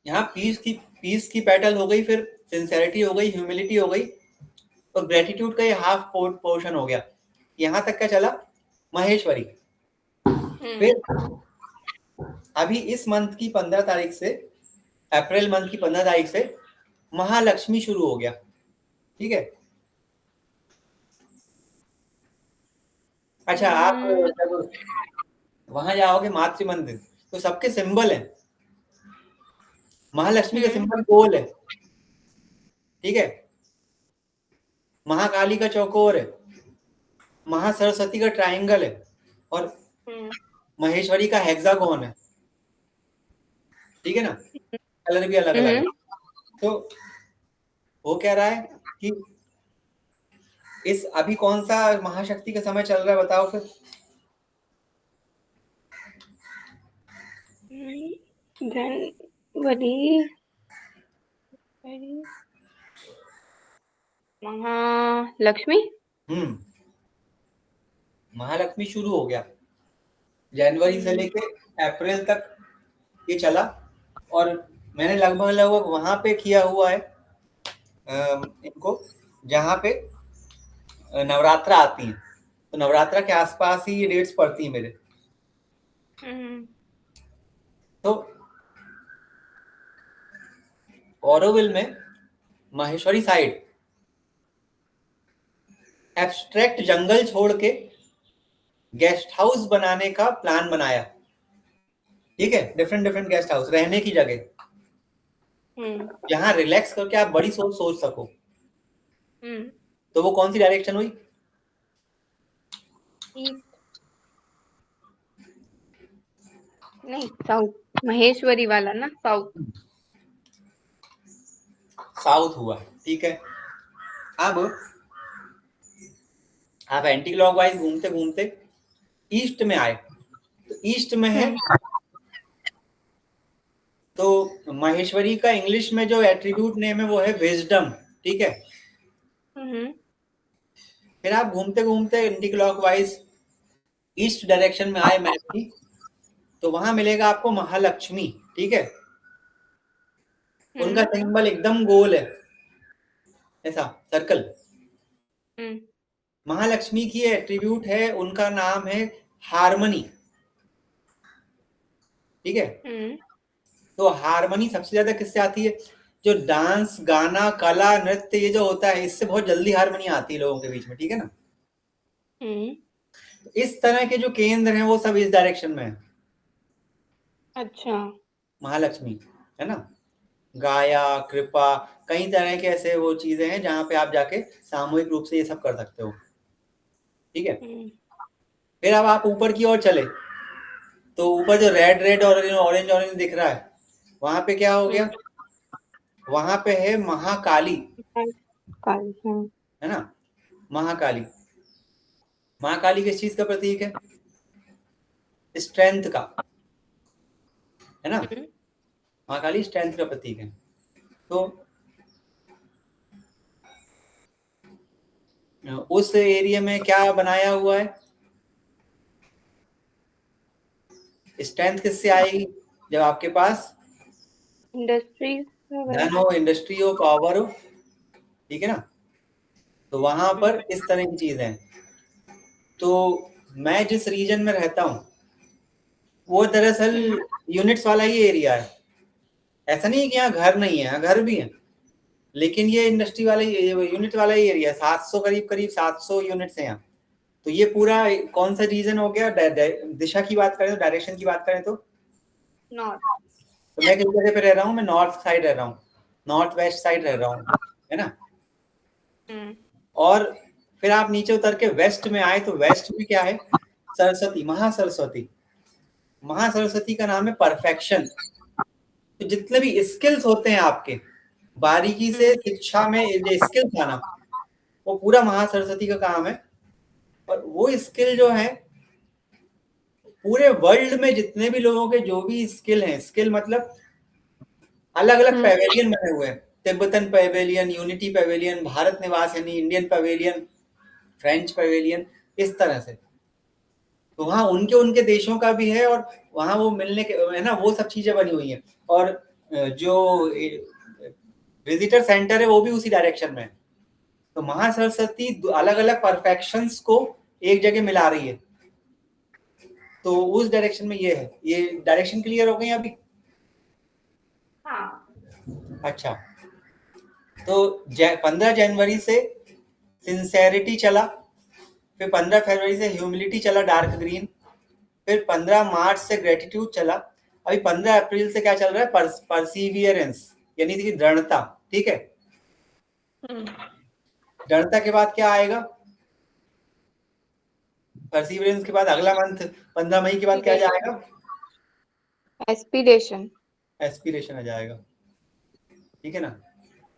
यहाँ पीस की बैटल हो गई, फिर सिंसेरिटी हो गई, ह्यूमिलिटी हो गई, और ग्रेटिट्यूड का ये हाफ पोर्शन हो गया। यहाँ तक क्या चला? महेश्वरी। हम्म फिर अभी इस मंथ की 15 तारीख से, अप्रैल मंथ की 15 तारीख से महालक्ष्मी शुरू हो गया, ठीक है। अच्छा, आप हम्म जब वहां जाओगे मातृ मंदिर, तो सबके सिंबल है, महालक्ष्मी का हम्म सिंबल गोल है, ठीक है। महाकाली का चौकोर है, महासरस्वती का ट्रायंगल है, और हम्म महेश्वरी का हेक्सागोन है, ठीक है ना। कलर भी अलग अलग है। हम्म तो वो कह रहा है कि इस अभी कौन सा महाशक्ति का समय चल रहा है बताओ फिर? जनवरी। महालक्ष्मी। हम्म, महालक्ष्मी शुरू हो गया, जनवरी से हम्म लेके अप्रैल तक ये चला। और मैंने लगभग लगभग वहां पे किया हुआ है इनको, जहां पे नवरात्रा आती है, तो नवरात्रा के आसपास ही ये डेट्स पड़ती हैं मेरे। तो ऑरोविल में माहेश्वरी साइड एब्स्ट्रैक्ट जंगल छोड़ के गेस्ट हाउस बनाने का प्लान बनाया, ठीक है, डिफरेंट डिफरेंट गेस्ट हाउस, रहने की जगह, जहां रिलैक्स करके आप बड़ी सोच सोच सको। तो वो कौन सी डायरेक्शन हुई? नहीं, साउथ, महेश्वरी वाला ना, साउथ। साउथ हुआ, ठीक है। अब आप एंटी क्लॉकवाइज घूमते घूमते ईस्ट में आए, तो ईस्ट में है, तो माहेश्वरी का इंग्लिश में जो एट्रीब्यूट नेम है वो है विजडम, ठीक है। फिर आप घूमते घूमते एंटी क्लॉकवाइज ईस्ट डायरेक्शन में आए मैप की, तो वहां मिलेगा आपको महालक्ष्मी, ठीक है। उनका सिंबल एकदम गोल है, ऐसा सर्कल। महालक्ष्मी की एट्रीब्यूट है, उनका नाम है हारमनी, ठीक है। तो हारमनी सबसे ज्यादा किससे आती है? जो डांस, गाना, कला, नृत्य, ये जो होता है, इससे बहुत जल्दी हारमनी आती है लोगों के बीच में, ठीक है ना। तो इस तरह के जो केंद्र हैं वो सब इस डायरेक्शन में है। अच्छा। महालक्ष्मी, है ना, गाया, कृपा, कई तरह के ऐसे वो चीजें हैं जहां पे आप जाके सामूहिक रूप से ये सब कर सकते हो, ठीक है। फिर अब आप ऊपर की ओर चले, तो ऊपर जो रेड रेड और ऑरेंज ऑरेंज दिख रहा है, वहां पे क्या हो गया? वहां पे है महाकाली, काली, है ना, महाकाली। महाकाली किस चीज का प्रतीक है? स्ट्रेंथ का, है ना। महाकाली स्ट्रेंथ का प्रतीक है। तो उस एरिया में क्या बनाया हुआ है? स्ट्रेंथ किससे आएगी? जब आपके पास इंडस्ट्रीज धन हो, इंडस्ट्री हो, पावर हो, ठीक है ना। तो वहां पर इस तरह की चीज है। तो मैं जिस रीजन में रहता हूँ वो दरअसल यूनिट्स वाला ही एरिया है। ऐसा नहीं है कि यहाँ घर नहीं है, यहाँ घर भी है, लेकिन ये इंडस्ट्री वाला ही, यूनिट वाला ही एरिया है। 700 करीब करीब 700 यूनिट्स हैं यहाँ। तो ये पूरा कौन सा रीजन हो गया? दिशा की बात करें तो, डायरेक्शन की बात करें तो नॉर्थ। तो मैं किस जगह पे रह रहा हूँ? मैं नॉर्थ साइड रह रहा हूँ, नॉर्थ वेस्ट साइड रह रहा हूँ, है ना। और फिर आप नीचे उतर के वेस्ट में आए, तो वेस्ट में क्या है? सरस्वती, महासरस्वती। महासरस्वती का नाम है परफेक्शन। तो जितने भी स्किल्स होते हैं आपके, बारीकी से शिक्षा में जो स्किल्स आना, वो पूरा महासरस्वती का काम है। और वो स्किल जो है, पूरे वर्ल्ड में जितने भी लोगों के जो भी स्किल हैं, स्किल मतलब अलग अलग पेवेलियन बने हुए हैं, Tibetan pavilion, unity pavilion, Bharat निवास यानी इंडियन पेवेलियन, फ्रेंच पेवेलियन, इस तरह से। तो वहाँ उनके उनके देशों का भी है, और वहाँ वो मिलने के, है ना, वो सब चीजें बनी हुई हैं। और जो विजिटर सेंटर है वो भी उसी डायरेक्शन में है। तो महासरस्वती अलग अलग परफेक्शंस को एक जगह मिला रही है। तो उस डायरेक्शन में ये है। ये डायरेक्शन क्लियर हो गई अभी? अच्छा। तो 15 जनवरी से सिंसेरिटी चला, फिर 15 फरवरी से ह्यूमिलिटी चला, डार्क ग्रीन, फिर 15 मार्च से ग्रेटिट्यूड चला, अभी 15 अप्रैल से क्या चल रहा है? परसीवियरेंस, यानी कि दृढ़ता, ठीक है। दृढ़ता के बाद क्या आएगा? परसीवियरेंस के बाद अगला मंथ 15 मई के बाद क्या जाएगा? एस्पिरेशन। एस्पिरेशन आ जाएगा, ठीक है ना,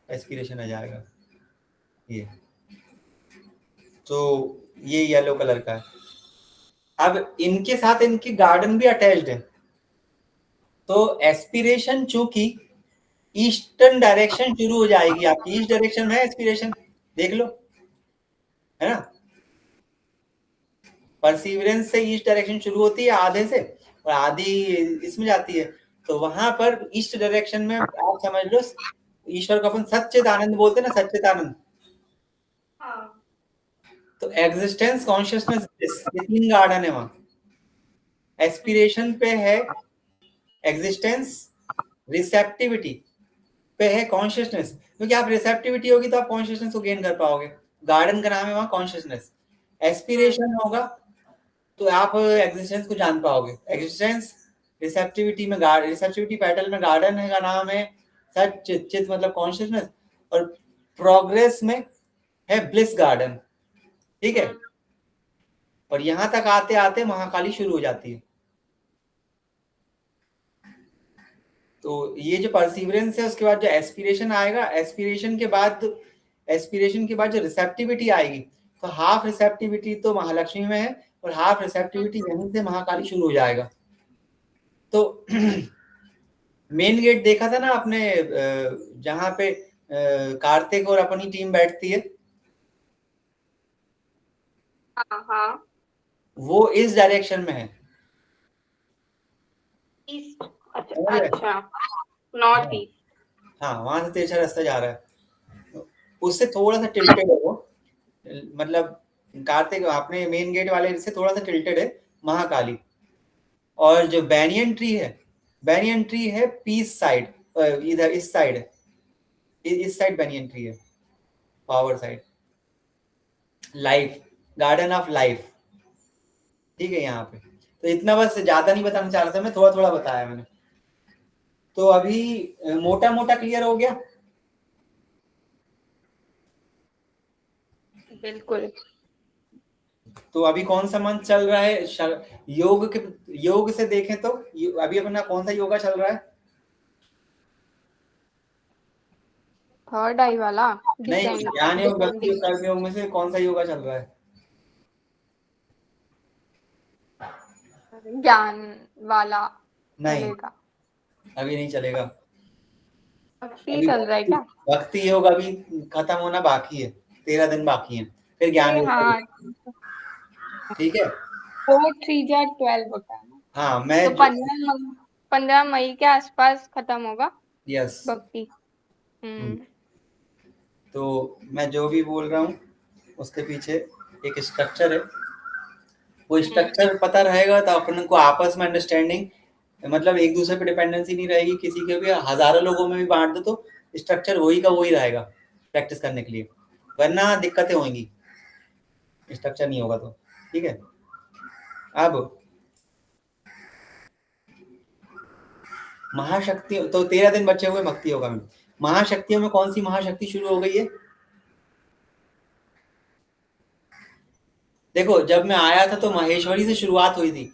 एस्पिरेशन आ जाएगा ये। तो ये येलो कलर का है। अब इनके साथ इनकी गार्डन भी अटैच्ड है। तो एस्पिरेशन चूंकि ईस्टर्न डायरेक्शन शुरू हो जाएगी आपकी, ईस्ट डायरेक्शन में एस्पिरेशन, देख लो, है ना। परसिवरेंस से ईस्ट डायरेक्शन शुरू होती है आधे से, और आधी इसमें जाती है। तो वहां पर ईस्ट डायरेक्शन में आप समझ लो, ईश्वर को अपन सच्चिदानंद बोलते हैं ना, सच्चिदानंद। तो एग्जिस्टेंस, कॉन्शियसनेस, ये 3 गार्डन है वहां। एस्पिरेशन पे है एग्जिस्टेंस, रिसेप्टिविटी पे है कॉन्शियसनेस, क्योंकि आप रिसेप्टिविटी होगी तो आप कॉन्शियसनेस को गेन कर पाओगे। गार्डन का नाम है वहां कॉन्शियसनेस। एस्पिरेशन होगा तो आप एग्जिस्टेंस को जान पाओगे। एग्जिस्टेंस, रिसेप्टिविटी में रिसेप्टिविटी पेटल में गार्डन है का नाम है सच चित, चित मतलब कॉन्शियसनेस, और प्रोग्रेस में है ब्लिस गार्डन। ठीक है, और यहां तक आते आते महाकाली शुरू हो जाती है। तो ये जो परसिवरेंस है, उसके बाद जो एस्पिरेशन आएगा, एस्पिरेशन के बाद जो रिसेप्टिविटी आएगी, तो हाफ रिसेप्टिविटी तो महालक्ष्मी में है और हाफ रिसेप्टिविटी यहीं से महाकाली शुरू हो जाएगा। तो मेन गेट देखा था ना आपने, जहां पे कार्तिक और अपनी टीम बैठती है, हाँ वो इस डायरेक्शन में है। ईस्ट, अच्छा समझ रहे? अच्छा, नॉर्थ हाँ, ईस्ट। हाँ, वहां से तिरछा रास्ता जा रहा है, उससे थोड़ा सा टिल्टेड है वो, मतलब कार्तिक अपने मेन गेट वाले से थोड़ा सा टिल्टेड है महाकाली। और जो बैनियन ट्री है, बैनियन ट्री है पीस साइड, इधर इस साइड है, इस साइड बैनियन ट्री है, power side, life, garden of life. ठीक है, यहाँ पे तो इतना, बस ज्यादा नहीं बताना चाह रहा था मैं, थोड़ा थोड़ा बताया मैंने। तो अभी मोटा मोटा क्लियर हो गया। बिल्कुल। तो अभी कौन सा मंथ चल रहा है योग के, योग से देखें तो अभी अपना कौन सा योगा चल रहा है? थर्ड आई वाला, नहीं, ज्ञान योग, भक्ति योग, कर्म योग में से कौन सा योगा चल रहा है? ज्ञान वाला नहीं, चलेगा। अभी नहीं चलेगा। भक्ति अभी चल रहा है क्या? भक्ति योग अभी खत्म होना बाकी है, 13 दिन बाकी है, फिर ज्ञान योग हाँ, चलेगा। ठीक है। 4 3 12 होता है ना, हाँ, मैं तो 15 मई के आसपास खत्म होगा यस। भक्ति। हम्म। तो मैं जो भी बोल रहा हूँ उसके पीछे एक स्ट्रक्चर है, वो स्ट्रक्चर पता रहेगा तो अपन को आपस में अंडरस्टैंडिंग, मतलब एक दूसरे पे डिपेंडेंसी नहीं रहेगी, किसी के भी हजारों लोगों में भी बांट दो तो स्ट्रक्चर वही का वही रहेगा प्रैक्टिस करने के लिए, वरना दिक्कतें होंगी स्ट्रक्चर नहीं होगा तो। ठीक है। अब महाशक्ति, तो 13 दिन बचे हुए भक्ति योगा में, महाशक्तियों में कौन सी महाशक्ति शुरू हो गई है? देखो, जब मैं आया था तो महेश्वरी से शुरुआत हुई थी,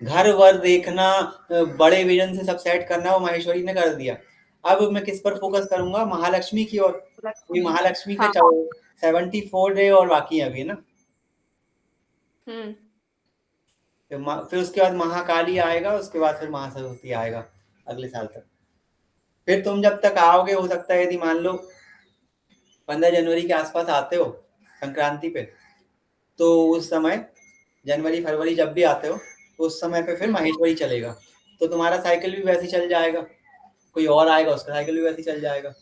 घर वर देखना, बड़े विजन से सब सेट करना, वो महेश्वरी ने कर दिया। अब मैं किस पर फोकस करूंगा? महालक्ष्मी की ओर। ये महालक्ष्मी का हाँ। 74 डे और बाकी है अभी ना। हम्म। फिर उसके बाद महाकाली आएगा, उसके बाद फिर महासरस्वती आएगा अगले साल तक। फिर तुम जब तक आओगे, हो सकता है यदि मान लो 15 जनवरी के आसपास आते हो संक्रांति पे, तो उस समय जनवरी फरवरी जब भी आते हो, उस समय पे फिर महेश्वरी चलेगा, तो तुम्हारा साइकिल भी वैसे ही चल जाएगा, कोई और आएगा उसका साइकिल भी वैसे ही चल जाएगा।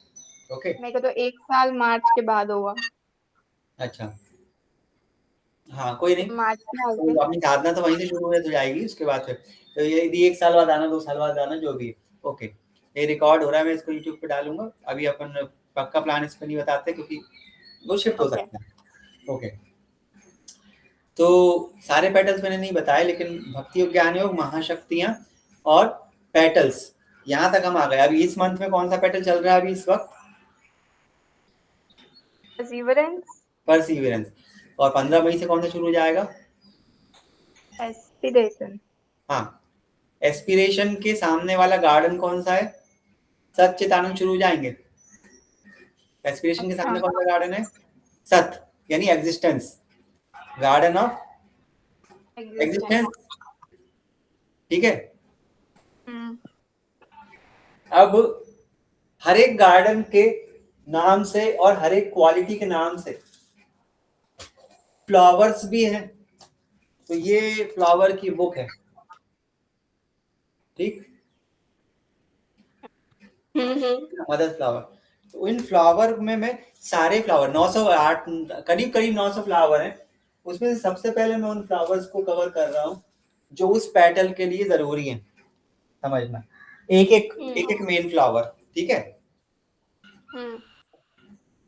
ओके। मेरे को तो 1 साल मार्च के बाद होगा। अच्छा, हाँ, कोई नहीं, मार्च में तो आगे। अपनी साधना तो वहीं से शुरू हो जाएगी उसके बाद फिर, तो ये यदि 1 साल बाद आना, 2 साल बाद आना, जो भी है। ओके, ये रिकॉर्ड हो रहा है, मैं इसको यूट्यूब पे डालूंगा। अभी अपन पक्का प्लान इस पर नहीं बताते क्योंकि वो शिफ्ट हो ओके। सकता है। ओके, तो सारे पेटल्स मैंने नहीं बताए, लेकिन भक्ति योग, ज्ञान योग, महाशक्तियां और पेटल्स, यहाँ तक हम आ गए। अभी इस मंथ में कौन सा पेटल चल रहा है अभी इस वक्त? परसिवरेंस। परसिवरेंस। और 15 मई से कौन सा शुरू हो जाएगा? एस्पिरेशन। हाँ, एस्पिरेशन के सामने वाला गार्डन कौन सा है? सच्चिदानंद शुरू हो जाएंगे। एस्पिरेशन के अच्छा। सामने कौन सा गार्डन है? सत, यानी existence, garden of existence. Existence. ठीक है। हम्म। अब हर एक गार्डन के नाम से और हर एक क्वालिटी के नाम से फ्लावर्स भी हैं, तो ये फ्लावर की बुक है। ठीक, मदर फ्लावर। तो इन फ्लावर में मैं सारे फ्लावर 908, करीब करीब 900 फ्लावर हैं, उसमें से सबसे पहले मैं उन फ्लावर्स को कवर कर रहा हूँ जो उस पेटल के लिए जरूरी है, समझना। एक एक मेन फ्लावर, ठीक है।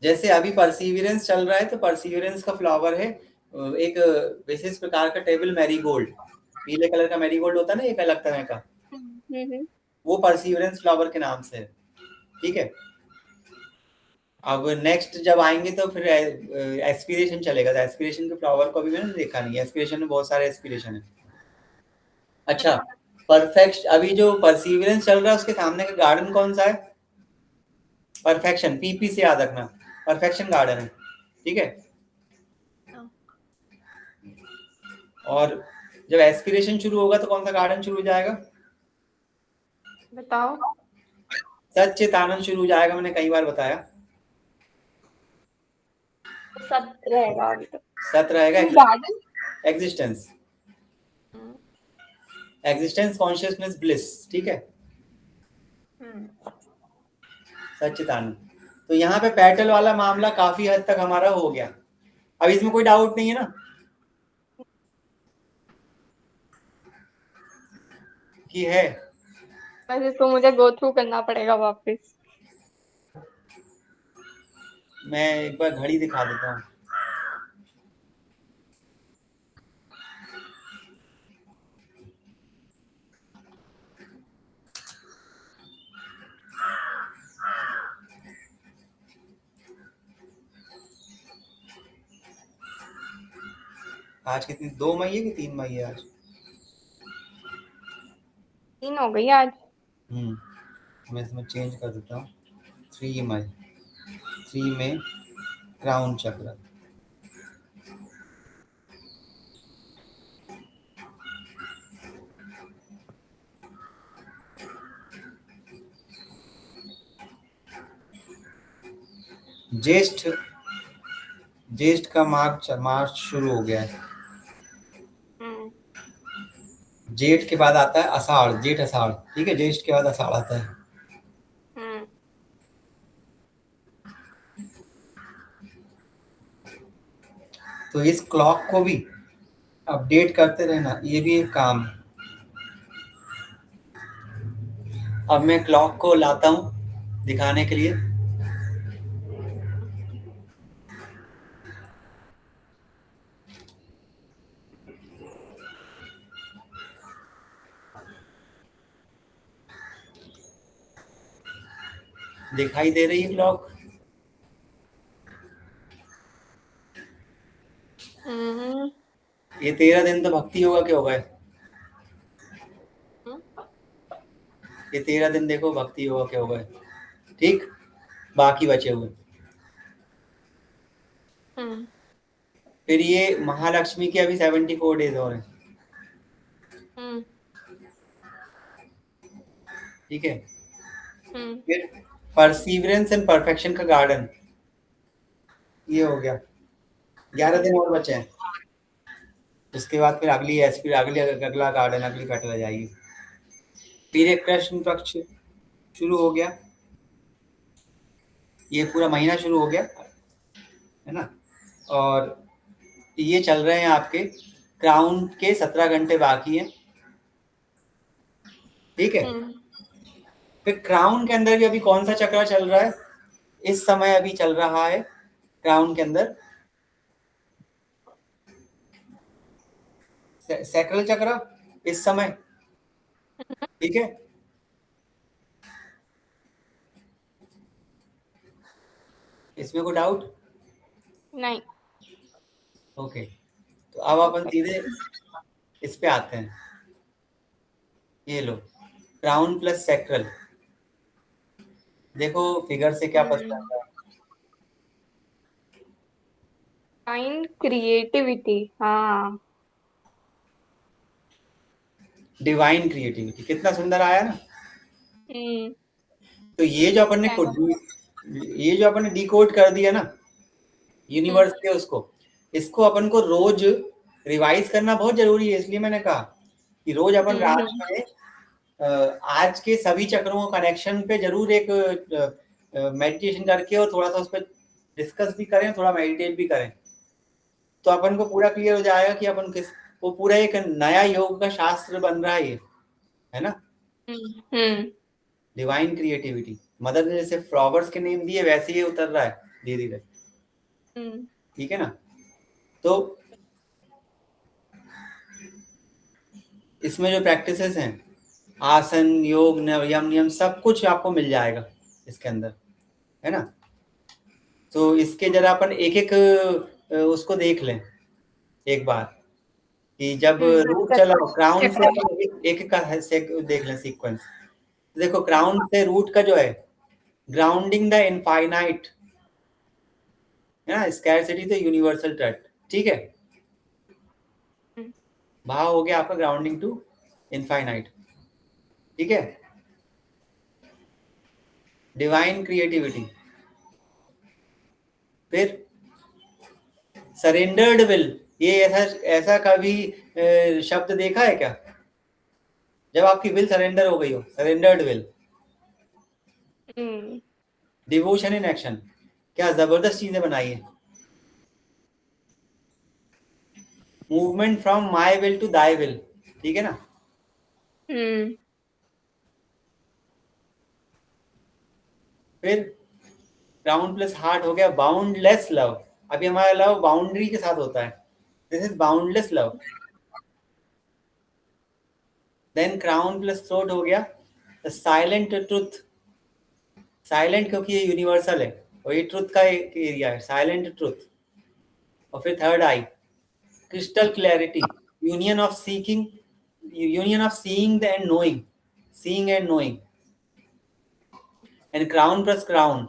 जैसे अभी परसिवियरेंस चल रहा है, तो परसिवियरेंस का फ्लावर है एक विशेष प्रकार का टेबल मैरीगोल्ड, पीले कलर का मैरीगोल्ड होता है ना, एक अलग तरह का, वो परसिवियरेंस फ्लावर के नाम से है, ठीक है। अब नेक्स्ट जब आएंगे तो फिर एस्पिरेशन चलेगा, तो एस्पिरेशन के फ्लावर को अभी मैंने देखा नहीं है, एस्पिरेशन में बहुत सारे एस्पिरेशन है। अच्छा, परफेक्ट, अभी जो परसिवियरेंस चल रहा है उसके सामने का गार्डन कौन सा है? परफेक्शन, पीपी से याद रखना, परफेक्शन गार्डन है, ठीक है। और जब एस्पिरेशन शुरू होगा तो कौन सा गार्डन शुरू हो जाएगा? बताओ। सच्चिदानंद शुरू हो जाएगा, मैंने कई बार बताया। सब रहेगा अभी तो। सत रहेगा garden. Existence, existence consciousness bliss, ठीक है, सच्चिदानंद। तो यहाँ पे पेटल वाला मामला काफी हद तक हमारा हो गया। अब इसमें कोई डाउट नहीं है ना कि है? वैसे तो मुझे गो थ्रू करना पड़ेगा वापस। मैं एक बार घड़ी दिखा देता हूँ। आज कितनी, 2 मई है कि 3 मई है आज? 3 हो गई आज। मैं इसमें चेंज कर देता हूँ, 3 मई, 3 में क्राउन चक्र। ज्येष्ठ, ज्येष्ठ का मार्च शुरू हो गया है। जेठ के बाद आता है अषाढ़, जेठ अषाढ़, ठीक है, ज्येष्ठ के बाद अषाढ़ आता है। तो इस क्लॉक को भी अपडेट करते रहना, ये भी एक काम है। अब मैं क्लॉक को लाता हूँ दिखाने के लिए। दिखाई दे रही है क्लॉक? ये 13 दिन तो भक्ति योगा के हो गए। ये 13 दिन देखो भक्ति योगा के हो गए, ठीक, बाकी बचे हुए। फिर ये महालक्ष्मी के अभी 74 डेज और हैं, ठीक है। फिर परसीवरेंस एंड परफेक्शन का गार्डन, ये हो गया, 11 दिन और बचे हैं। उसके बाद फिर अगली अगला गार्डन, अगली पेटल आ जाएगी। फिर एक कृष्ण पक्ष शुरू हो गया, ये पूरा महीना शुरू हो गया है ना। और ये चल रहे हैं आपके क्राउन के 17 घंटे बाकी है, ठीक है। फिर क्राउन के अंदर भी अभी कौन सा चक्र चल रहा है इस समय? अभी चल रहा है क्राउन के अंदर सैक्रल चक्र इस समय, ठीक है। इसमें कोई डाउट नहीं? ओके। तो अब अपन सीधे इस पे आते हैं। ये लो, क्राउन प्लस सैक्रल, देखो फिगर से क्या पता चलता है? Find creativity. हाँ, डिवाइन क्रिएटिविटी, कितना सुंदर आया ना। तो ये जो अपन ने डिकोड कर दिया ना यूनिवर्स के उसको, इसको अपन को रोज रिवाइज करना बहुत जरूरी है। इसलिए मैंने कहा कि रोज अपन रात में आज के सभी चक्रों कनेक्शन पे जरूर एक मेडिटेशन करके और थोड़ा सा उस पर डिस्कस भी करें, थोड़ा मेडिटेट भी करें, तो अपन को पूरा क्लियर हो जाएगा कि अपन किस, वो पूरा एक नया योग का शास्त्र बन रहा है ये, है ना। हम्म डिवाइन क्रिएटिविटी, मदर ने जैसे फ्लावर्स के नेम दिए वैसे ही उतर रहा है धीरे धीरे, हम्म ठीक है ना। तो इसमें जो प्रैक्टिसेस हैं, आसन, योग, यम नियम, सब कुछ आपको मिल जाएगा इसके अंदर, है ना। तो इसके जरा अपन एक एक उसको देख लें एक बार, कि जब रूट चला क्राउन से अपन एक एक का देख लें सीक्वेंस। देखो क्राउन से रूट का जो है, ग्राउंडिंग द इनफाइनाइट, है ना, स्कैरसिटी द यूनिवर्सल ट्रस्ट, ठीक है। भाव हो गया आपका ग्राउंडिंग टू इनफाइनाइट, ठीक है। डिवाइन क्रिएटिविटी, फिर सरेंडर्ड विल, ये ऐसा ऐसा कभी शब्द देखा है क्या, जब आपकी विल सरेंडर हो गई हो, surrendered will. Devotion in action, क्या जबरदस्त चीजें बनाई है। Movement from my will to thy will, ठीक है ना। फिर ग्राउंड प्लस हार्ट हो गया बाउंडलेस लव, अभी हमारा लव बाउंड्री के साथ होता है, this is boundless love. Then crown plus throat हो गया द साइलेंट ट्रुथ, साइलेंट क्योंकि ये यूनिवर्सल है और ये ट्रुथ का एक एरिया है, साइलेंट ट्रुथ। और फिर third eye crystal clarity, union of seeking, union of seeing and knowing, seeing and knowing. And crown plus crown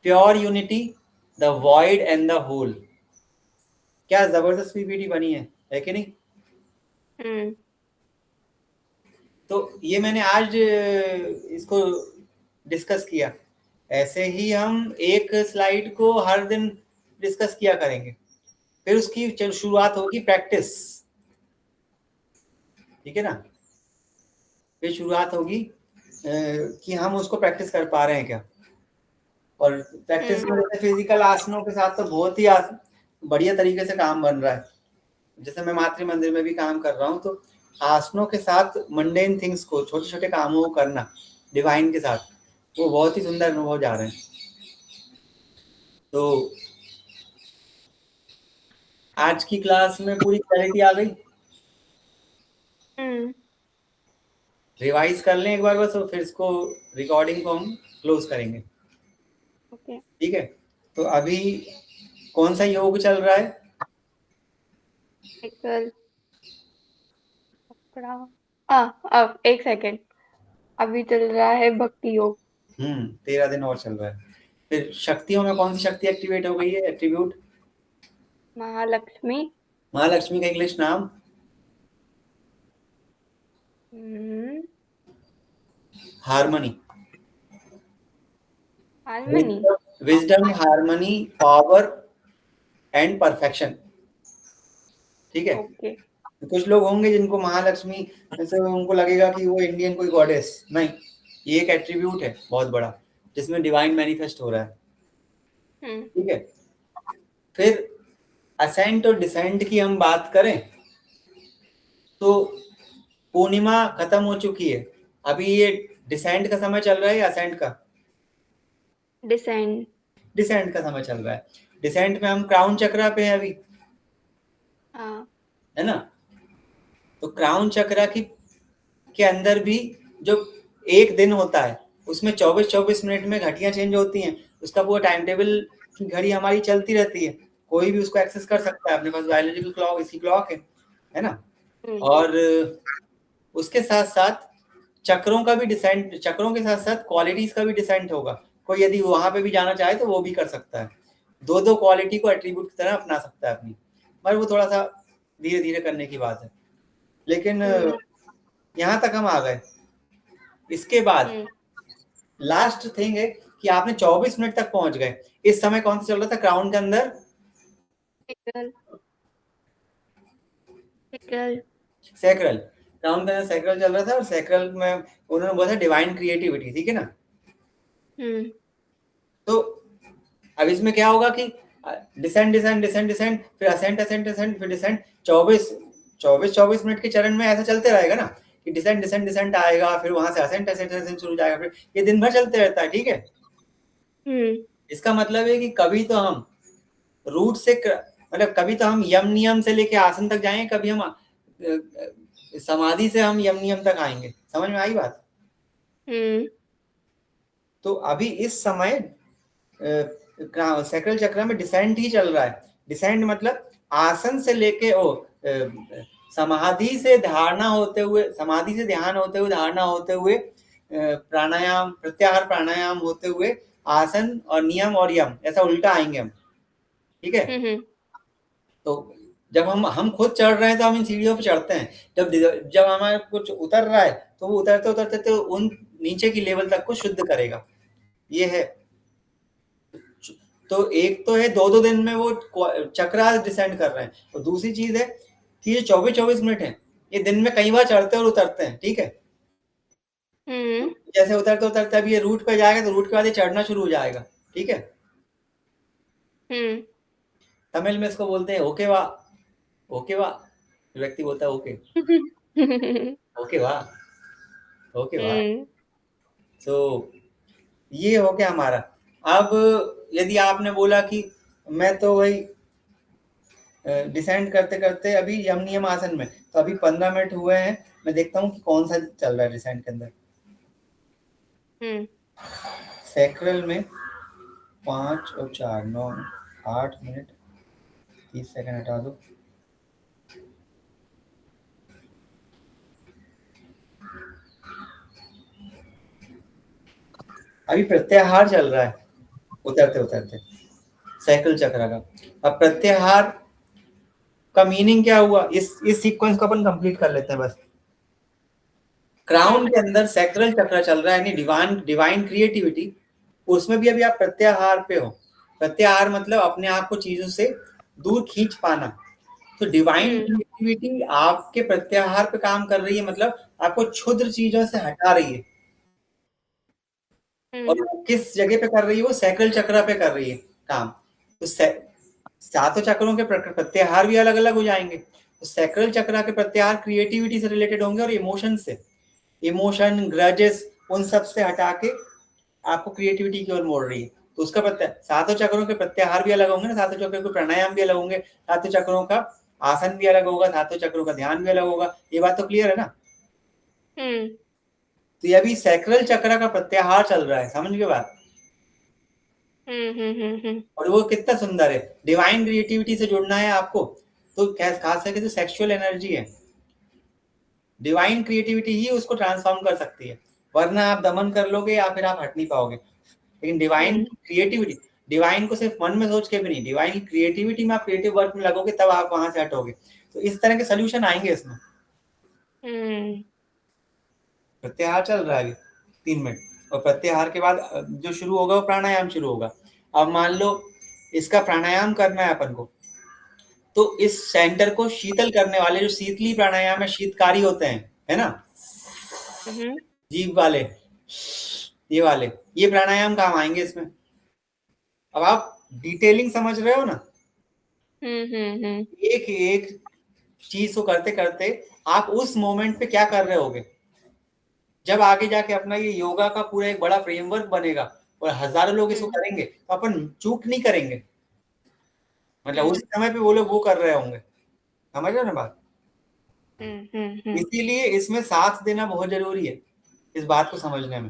pure unity, the void and the whole. क्या जबरदस्त पीपीटी बनी है कि नहीं। तो ये मैंने आज इसको डिस्कस किया, ऐसे ही हम एक स्लाइड को हर दिन डिस्कस किया करेंगे। फिर उसकी शुरुआत होगी प्रैक्टिस, ठीक है ना। फिर शुरुआत होगी कि हम उसको प्रैक्टिस कर पा रहे हैं क्या। और प्रैक्टिस में जैसे फिजिकल आसनों के साथ तो बहुत ही बढ़िया तरीके से काम बन रहा है। जैसे मैं मातृ मंदिर में भी काम कर रहा हूँ, तो आसनों के साथ मंडेन थिंग्स को, छोटे छोटे कामों को करना डिवाइन के साथ, वो बहुत ही सुंदर अनुभव जा रहे हैं। तो आज की क्लास में पूरी क्लैरिटी आ गई। रिवाइज कर लें एक बार बस, और फिर इसको रिकॉर्डिंग को हम क्लोज करेंगे, ठीक है। तो अभी कौन सा योग चल रहा है। अब एक सेकेंड, अभी चल रहा है भक्ति योग। 13 दिन और चल रहा है। फिर शक्तियों में कौन सी शक्ति एक्टिवेट हो गई है, एट्रीब्यूट। महालक्ष्मी। महालक्ष्मी का इंग्लिश नाम harmony, harmony, wisdom, harmony, power and perfection, ठीक है। ओके। कुछ लोग होंगे जिनको महालक्ष्मी ऐसे उनको लगेगा कि वो इंडियन कोई गॉडेस, नहीं, ये एक एट्रीब्यूट है बहुत बड़ा जिसमें डिवाइन मैनिफेस्ट हो रहा है, ठीक है। फिर असेंट और डिसेंट की हम बात करें तो पूर्णिमा खत्म हो चुकी है, अभी ये डिसेंट का समय चल रहा है या असेंट का। डिसेंट, डिसेंट का समय चल रहा है। डिसेंट में हम क्राउन चक्रा पे है अभी, है ना। तो क्राउन चक्रा की के अंदर भी जो एक दिन होता है उसमें 24-24 मिनट में घटियां चेंज होती हैं, उसका पूरा टाइम टेबल की घड़ी हमारी चलती रहती है, कोई भी उसको एक्सेस कर सकता है, अपने पास बायोलॉजिकल क्लॉक, इसी क्लॉक है ना। और उसके साथ साथ चक्रों का भी डिसेंट, चक्रों के साथ साथ क्वालिटीज का भी डिसेंट होगा, कोई यदि वहां पे भी जाना चाहे तो वो भी कर सकता है, दो दो क्वालिटी को एट्रीब्यूट की तरह अपना सकता है अपनी, मगर वो थोड़ा सा धीरे धीरे करने की बात है। लेकिन यहाँ तक हम आ गए। इसके बाद लास्ट थिंग है कि आपने 24 मिनट तक पहुंच गए। इस समय कौन सा चल रहा था क्राउन के अंदर, सैक्रल, क्राउन के अंदर सैक्रल चल रहा था, और सैक्रल में उन्होंने बोला था डिवाइन क्रिएटिविटी, ठीक है ना। तो अब इसमें क्या होगा कि डिसेंड डिसेंड डिसेंड डिसेंड, फिर असेंट असेंट असेंट, फिर डिसेंड। 24 मिनट के चरण में ऐसा चलते रहेगा ना कि डिसेंड डिसेंड डिसेंड आएगा, फिर वहां से असेंट असेंट असेंट शुरू हो जाएगा, फिर ये दिन भर चलते रहता है, ठीक है। इसका मतलब है कि कभी तो हम रूट से मतलब कभी तो हम यम नियम से लेके आसन तक जाएंगे, कभी हम समाधि से हम यम नियम तक आएंगे। समझ में आई बात? तो अभी इस समय सैक्रल चक्र में डिसेंट ही चल रहा है। डिसेंट मतलब आसन से लेके समाधि से धारणा होते हुए, समाधि से ध्यान होते हुए, धारणा होते हुए, प्राणायाम प्रत्याहार प्राणायाम होते हुए आसन और नियम और यम ऐसा उल्टा आएंगे हम, ठीक है। तो जब हम खुद चढ़ रहे हैं तो हम इन सीढ़ियों पे चढ़ते हैं, जब जब हमारे कुछ उतर रहा है तो वो उतरते उतरते तो उन नीचे की लेवल तक को शुद्ध करेगा। ये है। तो एक तो है 2-2 दिन में वो चक्रा डिसेंड कर रहे हैं, और दूसरी चीज है कि ये 24-24 मिनट है, ये दिन में कई बार चढ़ते और उतरते हैं, ठीक है। जैसे उतरते उतरते अभी ये रूट पे जाएगा तो रूट के बाद ये चढ़ना शुरू हो जाएगा, ठीक है। तमिल में इसको बोलते हैं ओके वाह, ओके वाह। व्यक्ति बोलता है ओके, ओके वाह, ओके वाह। तो ये हो गया हमारा। अब यदि आपने बोला कि मैं तो वही डिसेंड करते करते अभी यम नियम आसन में, तो अभी 15 मिनट हुए हैं, मैं देखता हूँ कि कौन सा चल रहा है डिसेंड के अंदर। सैक्रल में 5 और 4 9 8 मिनट 30 सेकंड हटा दो। अभी प्रत्याहार चल रहा है उतरते उतरते सैक्रल चक्र का। अब प्रत्याहार का मीनिंग क्या हुआ, इस सीक्वेंस को अपन कंप्लीट कर लेते हैं बस। क्राउन के अंदर सैक्रल चक्र चल रहा है, यानी डिवाइन क्रिएटिविटी, उसमें भी अभी आप प्रत्याहार पे हो। प्रत्याहार मतलब अपने आप को चीजों से दूर खींच पाना। तो डिवाइन क्रिएटिविटी आपके प्रत्याहार पे काम कर रही है, मतलब आपको क्षुद्र चीजों से हटा रही है। और वो किस जगह पे कर रही है, वो सैक्रल चक्र पे कर रही है काम। तो सातों चक्रों के प्रत्याहार भी अलग अलग हो जाएंगे। तो सैक्रल चक्र के प्रत्याहार क्रिएटिविटी से रिलेटेड होंगे और इमोशन से, इमोशन ग्रजेस उन सब से हटा के आपको क्रिएटिविटी की ओर मोड़ रही है। तो उसका सातों चक्रों के प्रत्याहार भी अलग होंगे ना, सातों चक्रों के प्राणायाम भी अलग होंगे, सातों चक्रों का आसन भी अलग होगा, सातों चक्रों का ध्यान भी अलग होगा। ये बात तो क्लियर है ना? तो ये अभी सैक्रल चक्र का प्रत्याहार चल रहा है, समझ गए बात? और वो कितना सुंदर है, डिवाइन क्रिएटिविटी से जुड़ना है आपको, तो खास करके जो सेक्सुअल एनर्जी है, डिवाइन क्रिएटिविटी ही उसको ट्रांसफॉर्म कर सकती है, वरना आप दमन कर लोगे या फिर आप हट नहीं पाओगे। लेकिन डिवाइन क्रिएटिविटी, डिवाइन को सिर्फ मन में सोच के भी नहीं, डिवाइन क्रिएटिविटी में आप क्रिएटिव वर्क में लगोगे तब आप वहां से हटोगे। तो इस तरह के सोल्यूशन आएंगे इसमें। प्रत्याहार चल रहा है 3 मिनट, और प्रत्याहार के बाद जो शुरू होगा वो प्राणायाम शुरू होगा। अब मान लो इसका प्राणायाम करना है अपन को, तो इस सेंटर को शीतल करने वाले जो शीतली प्राणायाम है, शीतकारी होते हैं, है ना, जीभ वाले, ये वाले, ये प्राणायाम काम आएंगे इसमें। अब आप डिटेलिंग समझ रहे हो ना? एक एक चीज को करते करते आप उस मोमेंट पे क्या कर रहे होगे, जब आगे जाके अपना ये योगा का पूरा एक बड़ा फ्रेमवर्क बनेगा और हजारों लोग इसको करेंगे, तो अपन चूक नहीं करेंगे। मतलब उस समय पे वो लोग वो कर रहे होंगे, समझ रहे हो ना बात? इसीलिए इसमें साथ देना बहुत जरूरी है, इस बात को समझने में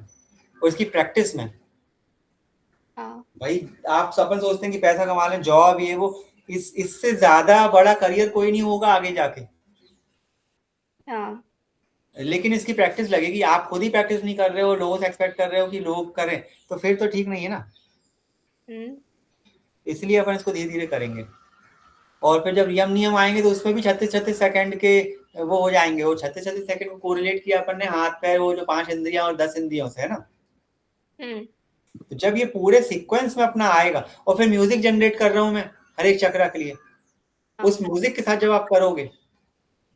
और इसकी प्रैक्टिस में। भाई आप अपन सोचते हैं कि पैसा कमा लें, जॉब ये वो, इससे ज्यादा बड़ा करियर कोई नहीं होगा आगे जाके। लेकिन इसकी प्रैक्टिस लगेगी। आप खुद ही प्रैक्टिस नहीं कर रहे हो, लोगों से एक्सपेक्ट कर रहे हो कि लोग करें, तो फिर तो ठीक नहीं है ना। इसलिए अपन इसको धीरे धीरे करेंगे। और फिर जब यम नियम आएंगे तो उसमें भी 36-36 सेकंड के वो हो जाएंगे। वो 36-36 सेकंड को कोरिलेट किया अपन ने हाथ पैर, वो जो 5 इंद्रियां और 10 इंद्रियों से, है ना। तो जब ये पूरे सीक्वेंस में अपना आएगा, और फिर म्यूजिक जनरेट कर रहा हूं मैं हर एक चक्र के लिए, उस म्यूजिक के साथ जब आप करोगे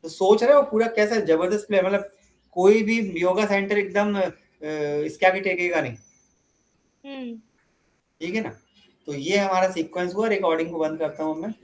तो सोच रहे हो पूरा कैसा जबरदस्त प्ले, मतलब कोई भी योगा सेंटर एकदम इसके आगे टेकेगा नहीं, ठीक है ना। तो ये हमारा सीक्वेंस हुआ। रिकॉर्डिंग को बंद करता हूँ मैं।